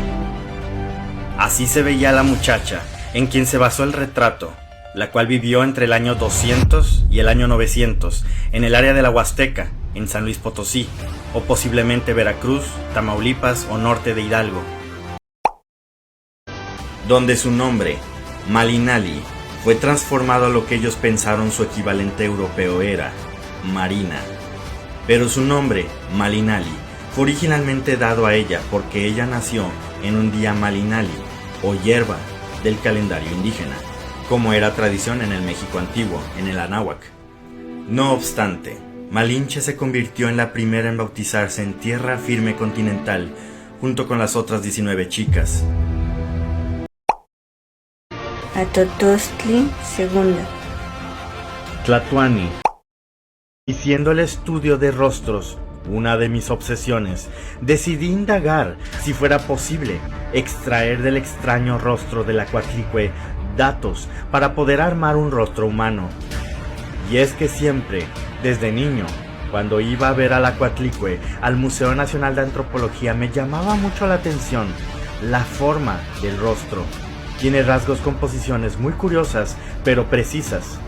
C: Así se veía la muchacha en quien se basó el retrato, la cual vivió entre el año 200 y el año 900 en el área de la Huasteca, en San Luis Potosí, o posiblemente Veracruz, Tamaulipas o norte de Hidalgo, donde su nombre, Malinali, fue transformado a lo que ellos pensaron su equivalente europeo era, Marina. Pero su nombre, Malinali, fue originalmente dado a ella porque ella nació en un día Malinali, o hierba, del calendario indígena, como era tradición en el México antiguo, en el Anáhuac. No obstante, Malinche se convirtió en la primera en bautizarse en tierra firme continental, junto con las otras 19 chicas.
G: Atotostli II.
C: Tlatuani. Y siendo el estudio de rostros una de mis obsesiones, decidí indagar si fuera posible extraer del extraño rostro de la Coatlicue datos para poder armar un rostro humano. Y es que siempre, desde niño, cuando iba a ver a la Coatlicue al Museo Nacional de Antropología, me llamaba mucho la atención la forma del rostro. Tiene rasgos con posiciones muy curiosas, pero precisas.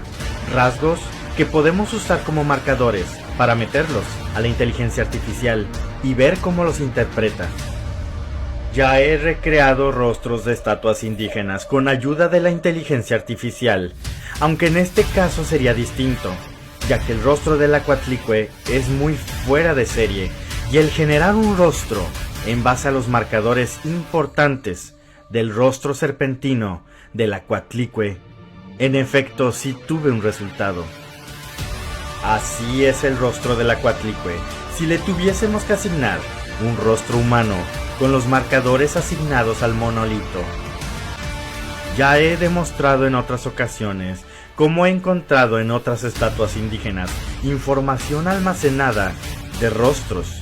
C: Rasgos que podemos usar como marcadores para meterlos a la inteligencia artificial y ver cómo los interpreta. Ya he recreado rostros de estatuas indígenas con ayuda de la inteligencia artificial, aunque en este caso sería distinto, ya que el rostro de la Coatlicue es muy fuera de serie, y el generar un rostro en base a los marcadores importantes del rostro serpentino de la Coatlicue, en efecto sí tuve un resultado. Así es el rostro de la Coatlicue. Si le tuviésemos que asignar un rostro humano con los marcadores asignados al monolito. Ya he demostrado en otras ocasiones como he encontrado en otras estatuas indígenas, información almacenada de rostros.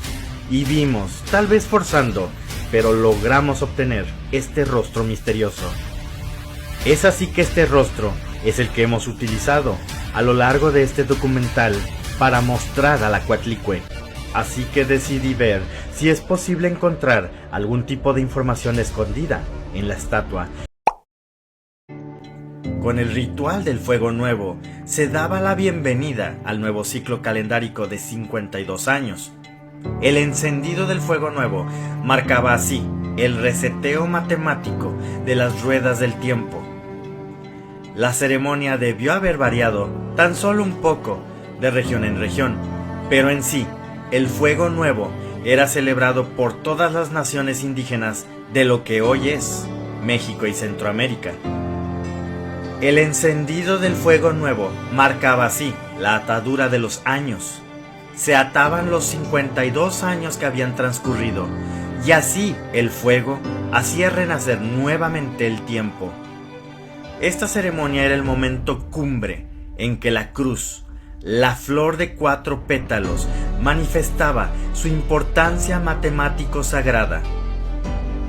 C: Y vimos, tal vez forzando, pero logramos obtener este rostro misterioso. Es así que este rostro es el que hemos utilizado a lo largo de este documental para mostrar a la Coatlicue. Así que decidí ver si es posible encontrar algún tipo de información escondida en la estatua. Con el ritual del Fuego Nuevo se daba la bienvenida al nuevo ciclo calendárico de 52 años. El encendido del Fuego Nuevo marcaba así el reseteo matemático de las ruedas del tiempo. La ceremonia debió haber variado tan solo un poco de región en región, pero en sí, el Fuego Nuevo era celebrado por todas las naciones indígenas de lo que hoy es México y Centroamérica. El encendido del Fuego Nuevo marcaba así la atadura de los años. Se ataban los 52 años que habían transcurrido, y así el fuego hacía renacer nuevamente el tiempo. Esta ceremonia era el momento cumbre en que la cruz, la flor de 4 pétalos, manifestaba su importancia matemático sagrada.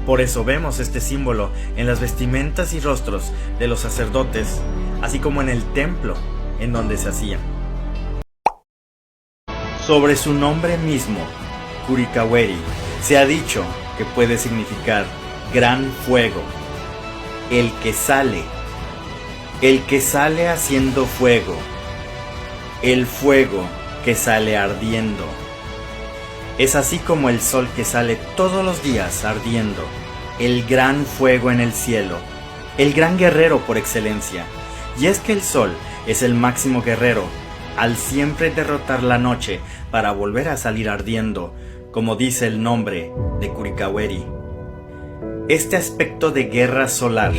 C: Por eso vemos este símbolo en las vestimentas y rostros de los sacerdotes, así como en el templo en donde se hacía. Sobre su nombre mismo, Curicahueri, se ha dicho que puede significar gran fuego, el que sale haciendo fuego, el fuego que sale ardiendo. Es así como el sol que sale todos los días ardiendo, el gran fuego en el cielo, el gran guerrero por excelencia. Y es que el sol es el máximo guerrero, al siempre derrotar la noche para volver a salir ardiendo, como dice el nombre de Curicahueri. Este aspecto de guerra solar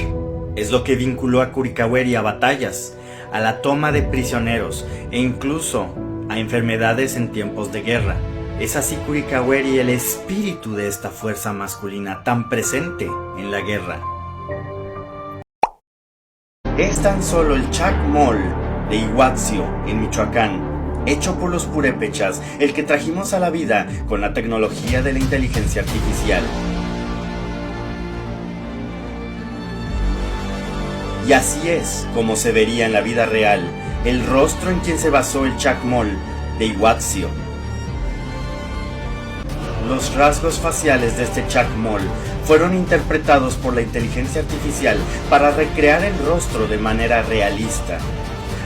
C: es lo que vinculó a Curicahueri a batallas, a la toma de prisioneros e incluso a enfermedades en tiempos de guerra. Es así Curicahueri el espíritu de esta fuerza masculina tan presente en la guerra. Es tan solo el Chacmol de Iguazio en Michoacán, hecho por los purépechas, el que trajimos a la vida con la tecnología de la inteligencia artificial. Y así es como se vería en la vida real el rostro en quien se basó el Chacmol de Iguazio. Los rasgos faciales de este Chacmol fueron interpretados por la inteligencia artificial para recrear el rostro de manera realista.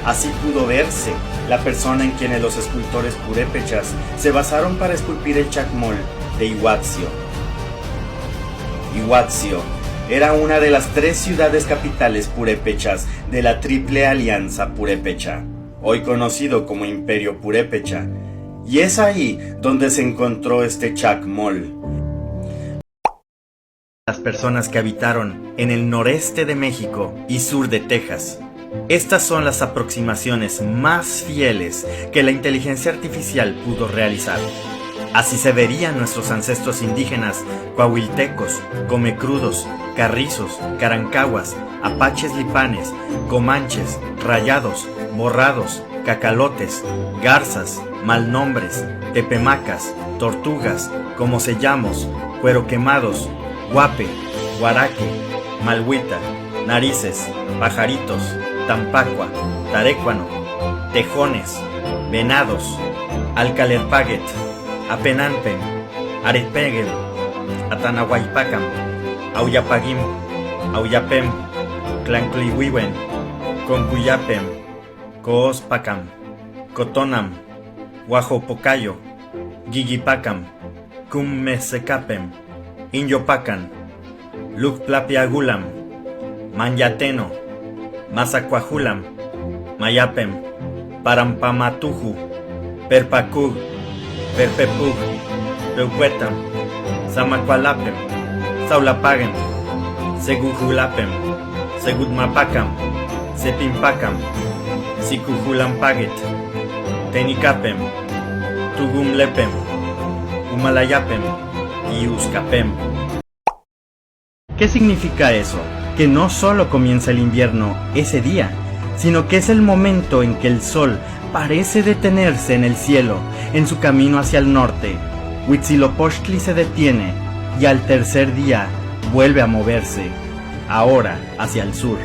C: Así pudo verse la persona en quien los escultores purépechas se basaron para esculpir el Chacmol de Iguazio. Iguazio era una de las 3 ciudades capitales purépechas de la Triple Alianza Purépecha, hoy conocido como Imperio Purépecha, y es ahí donde se encontró este Chacmol. Las personas que habitaron en el noreste de México y sur de Texas. Estas son las aproximaciones más fieles que la inteligencia artificial pudo realizar. Así se verían nuestros ancestros indígenas coahuiltecos, comecrudos, carrizos, carancahuas, apaches lipanes, comanches, rayados, borrados, cacalotes, garzas, malnombres, tepemacas, tortugas, como sellamos, cueroquemados, guape, guaraque, malhuita, narices, pajaritos, tampacua, tarécuano, tejones, venados, alcalerpaguet, apenanpen, aretpegel, atanahuaypacam, auyapagim, auyapem, clanclihuiwen, concuyapem, coospacam, cotonam, huajopocayo, guigipacam, cummesecapem, inyopacan, lucplapiagulam, manyateno, mazacuajulam, mayapem, parampamatuju, perpacug, perpepug, peuhuetam, zamacualapem, saulapagem, segujulapem, segudmapacam, sepimpacam, sicujulampaget, tenicapem, tugumlepem, humalayapem y uscapem. ¿Qué significa eso? Que no solo comienza el invierno ese día, sino que es el momento en que el sol parece detenerse en el cielo, en su camino hacia el norte. Huitzilopochtli se detiene y al tercer día vuelve a moverse, ahora hacia el sur.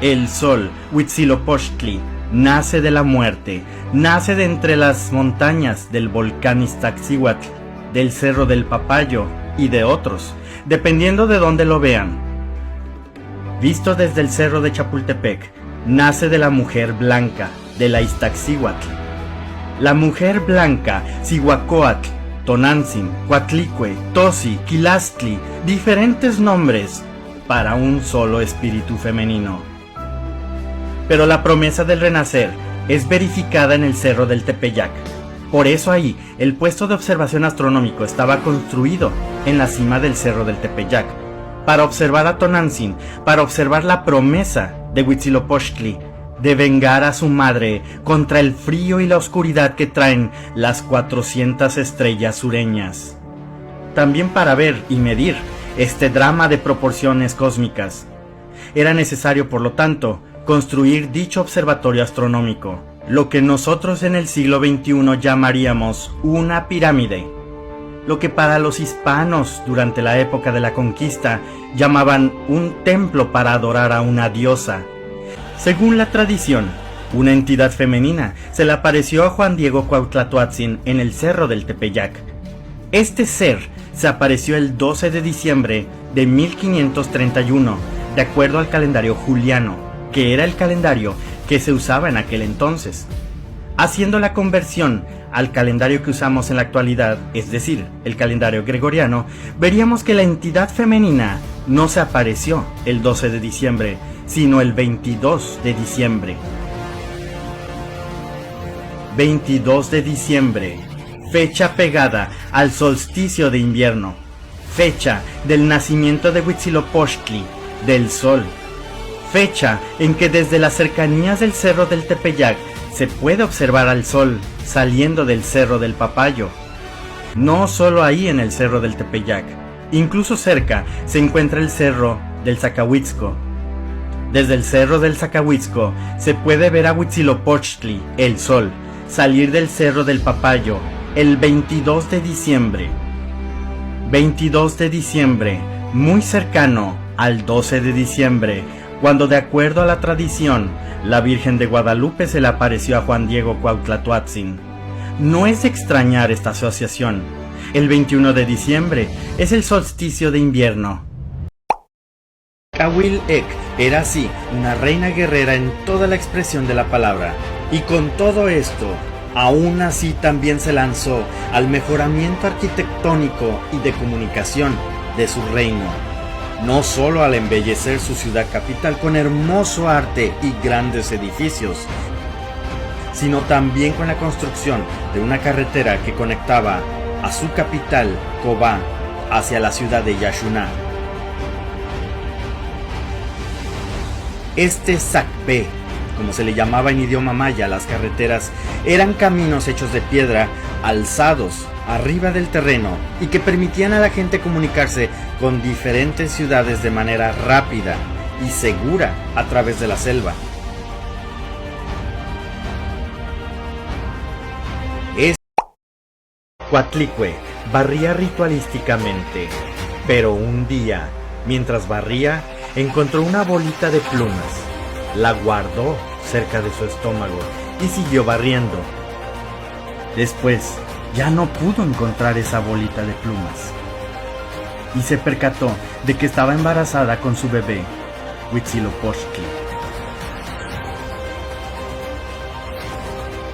C: El sol, Huitzilopochtli, nace de la muerte, nace de entre las montañas del volcán Iztaccíhuatl, del Cerro del Papayo y de otros, dependiendo de dónde lo vean. Visto desde el cerro de Chapultepec, nace de la mujer blanca, de la Iztaccíhuatl. La mujer blanca, Cihuacóatl, Tonantzin, Coatlicue, Tosi, Quilastli, diferentes nombres para un solo espíritu femenino. Pero la promesa del renacer es verificada en el Cerro del Tepeyac. Por eso ahí, el puesto de observación astronómico estaba construido en la cima del Cerro del Tepeyac, para observar a Tonantzin, para observar la promesa de Huitzilopochtli de vengar a su madre contra el frío y la oscuridad que traen las 400 estrellas sureñas. También para ver y medir este drama de proporciones cósmicas. Era necesario, por lo tanto, construir dicho observatorio astronómico, lo que nosotros en el siglo XXI llamaríamos una pirámide, lo que para los hispanos durante la época de la conquista llamaban un templo para adorar a una diosa. Según la tradición, una entidad femenina se le apareció a Juan Diego Cuauhtlatoatzin en el Cerro del Tepeyac. Este ser se apareció el 12 de diciembre de 1531, de acuerdo al calendario juliano, que era el calendario que se usaba en aquel entonces. Haciendo la conversión al calendario que usamos en la actualidad, es decir, el calendario gregoriano, veríamos que la entidad femenina no se apareció el 12 de diciembre, sino el 22 de diciembre. 22 de diciembre, fecha pegada al solsticio de invierno, fecha del nacimiento de Huitzilopochtli, del sol, fecha en que desde las cercanías del Cerro del Tepeyac se puede observar al sol saliendo del Cerro del Papayo. No solo ahí en el Cerro del Tepeyac, incluso cerca se encuentra el Cerro del Zacahuitzco. Desde el Cerro del Zacahuitzco se puede ver a Huitzilopochtli, el sol, salir del Cerro del Papayo el 22 de diciembre. 22 de diciembre, muy cercano al 12 de diciembre, cuando de acuerdo a la tradición, la Virgen de Guadalupe se le apareció a Juan Diego Cuauhtlatoatzin. No es de extrañar esta asociación. El 21 de diciembre es el solsticio de invierno. Cahuil-Ek era así una reina guerrera en toda la expresión de la palabra, y con todo esto, aún así también se lanzó al mejoramiento arquitectónico y de comunicación de su reino. No solo al embellecer su ciudad capital con hermoso arte y grandes edificios, sino también con la construcción de una carretera que conectaba a su capital, Cobá, hacia la ciudad de Yaxuná. Este Sacpé, como se le llamaba en idioma maya a las carreteras, eran caminos hechos de piedra, alzados arriba del terreno y que permitían a la gente comunicarse con diferentes ciudades de manera rápida y segura a través de la selva. Coatlicue barría ritualísticamente, pero un día, mientras barría, encontró una bolita de plumas. La guardó cerca de su estómago y siguió barriendo. Después, ya no pudo encontrar esa bolita de plumas. Y se percató de que estaba embarazada con su bebé, Huitzilopochtli.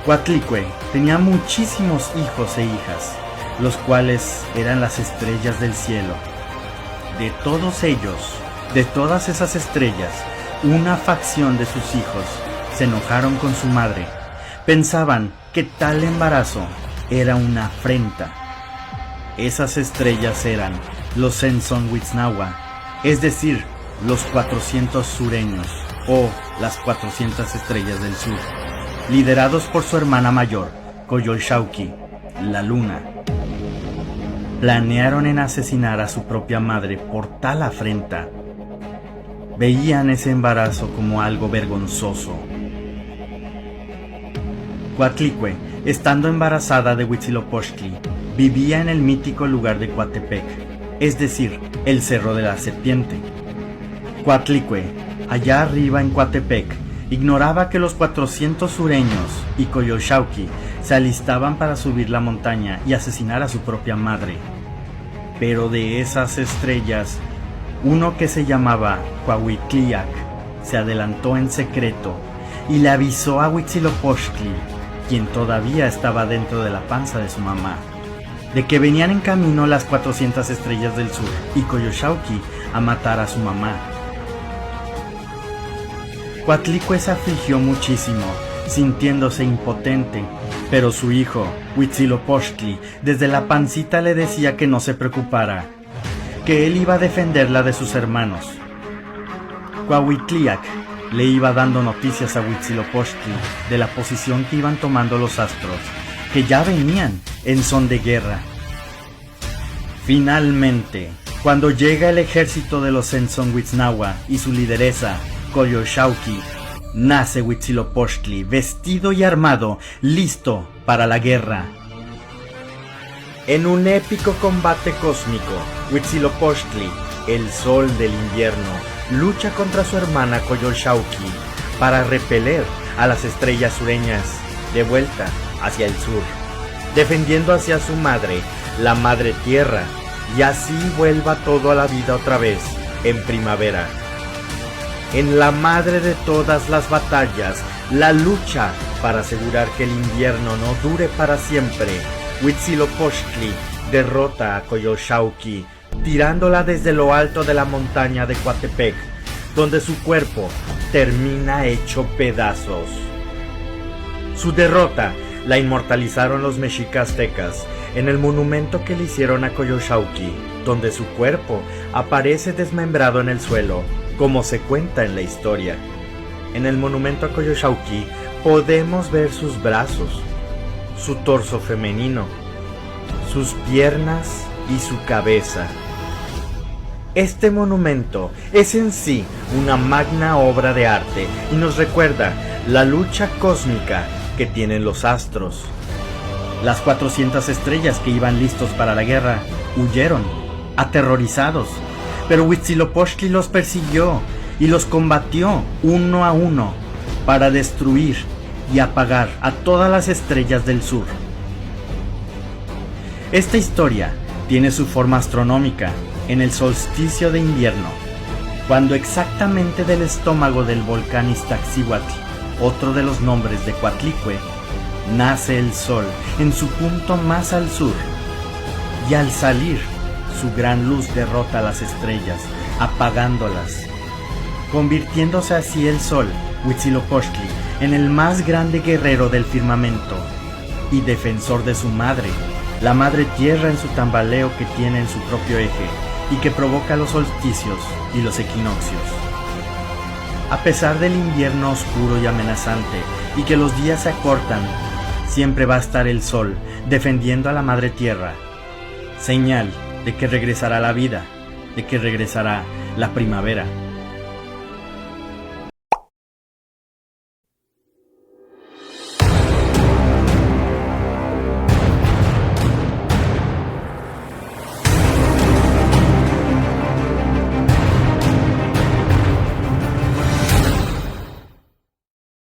C: Coatlicue tenía muchísimos hijos e hijas, los cuales eran las estrellas del cielo. De todos ellos, de todas esas estrellas, una facción de sus hijos se enojaron con su madre. Pensaban que tal embarazo era una afrenta. Esas estrellas eran los Censohuitznahua, es decir, los 400 sureños, o las 400 estrellas del sur, liderados por su hermana mayor, Coyolxauhqui, la luna. Planearon en asesinar a su propia madre por tal afrenta. veían ese embarazo como algo vergonzoso. Coatlicue, estando embarazada de Huitzilopochtli, vivía en el mítico lugar de Coatepec, es decir, el Cerro de la Serpiente. Coatlicue, allá arriba en Coatepec, ignoraba que los 400 sureños y Coyolxauhqui se alistaban para subir la montaña y asesinar a su propia madre. Pero de esas estrellas, uno que se llamaba Cuauhitliac se adelantó en secreto y le avisó a Huitzilopochtli, quien todavía estaba dentro de la panza de su mamá, de que venían en camino las 400 estrellas del sur y Coyolxauhqui a matar a su mamá. Coatlicue se afligió muchísimo, sintiéndose impotente, pero su hijo, Huitzilopochtli, desde la pancita le decía que no se preocupara, que él iba a defenderla de sus hermanos. Cuauhitliac le iba dando noticias a Huitzilopochtli de la posición que iban tomando los astros, que ya venían en son de guerra. Finalmente, cuando llega el ejército de los Tzontzonhuitznahua y su lideresa, Coyolxauhqui, nace Huitzilopochtli, vestido y armado, listo para la guerra. En un épico combate cósmico, Huitzilopochtli, el sol del invierno, lucha contra su hermana Coyolxauhqui para repeler a las estrellas sureñas de vuelta hacia el sur, defendiendo hacia su madre, la Madre Tierra, y así vuelva todo a la vida otra vez, en primavera. En la madre de todas las batallas, la lucha para asegurar que el invierno no dure para siempre, Huitzilopochtli derrota a Coyolxauhqui, tirándola desde lo alto de la montaña de Coatepec, donde su cuerpo termina hecho pedazos. Su derrota la inmortalizaron los mexicas aztecas en el monumento que le hicieron a Coyolxauhqui, donde su cuerpo aparece desmembrado en el suelo, como se cuenta en la historia. En el monumento a Coyolxauhqui podemos ver sus brazos, su torso femenino, sus piernas y su cabeza. Este monumento es en sí una magna obra de arte y nos recuerda la lucha cósmica que tienen los astros. Las 400 estrellas que iban listos para la guerra huyeron, aterrorizados, pero Huitzilopochtli los persiguió y los combatió uno a uno para destruir y apagar a todas las estrellas del sur. Esta historia tiene su forma astronómica en el solsticio de invierno, cuando exactamente del estómago del volcán Iztaccíhuatl, otro de los nombres de Coatlicue, nace el sol en su punto más al sur, y al salir, su gran luz derrota a las estrellas, apagándolas, convirtiéndose así el sol, Huitzilopochtli, en el más grande guerrero del firmamento y defensor de su madre, la Madre Tierra, en su tambaleo que tiene en su propio eje y que provoca los solsticios y los equinoccios. A pesar del invierno oscuro y amenazante y que los días se acortan, siempre va a estar el sol defendiendo a la Madre Tierra, señal de que regresará la vida, de que regresará la primavera.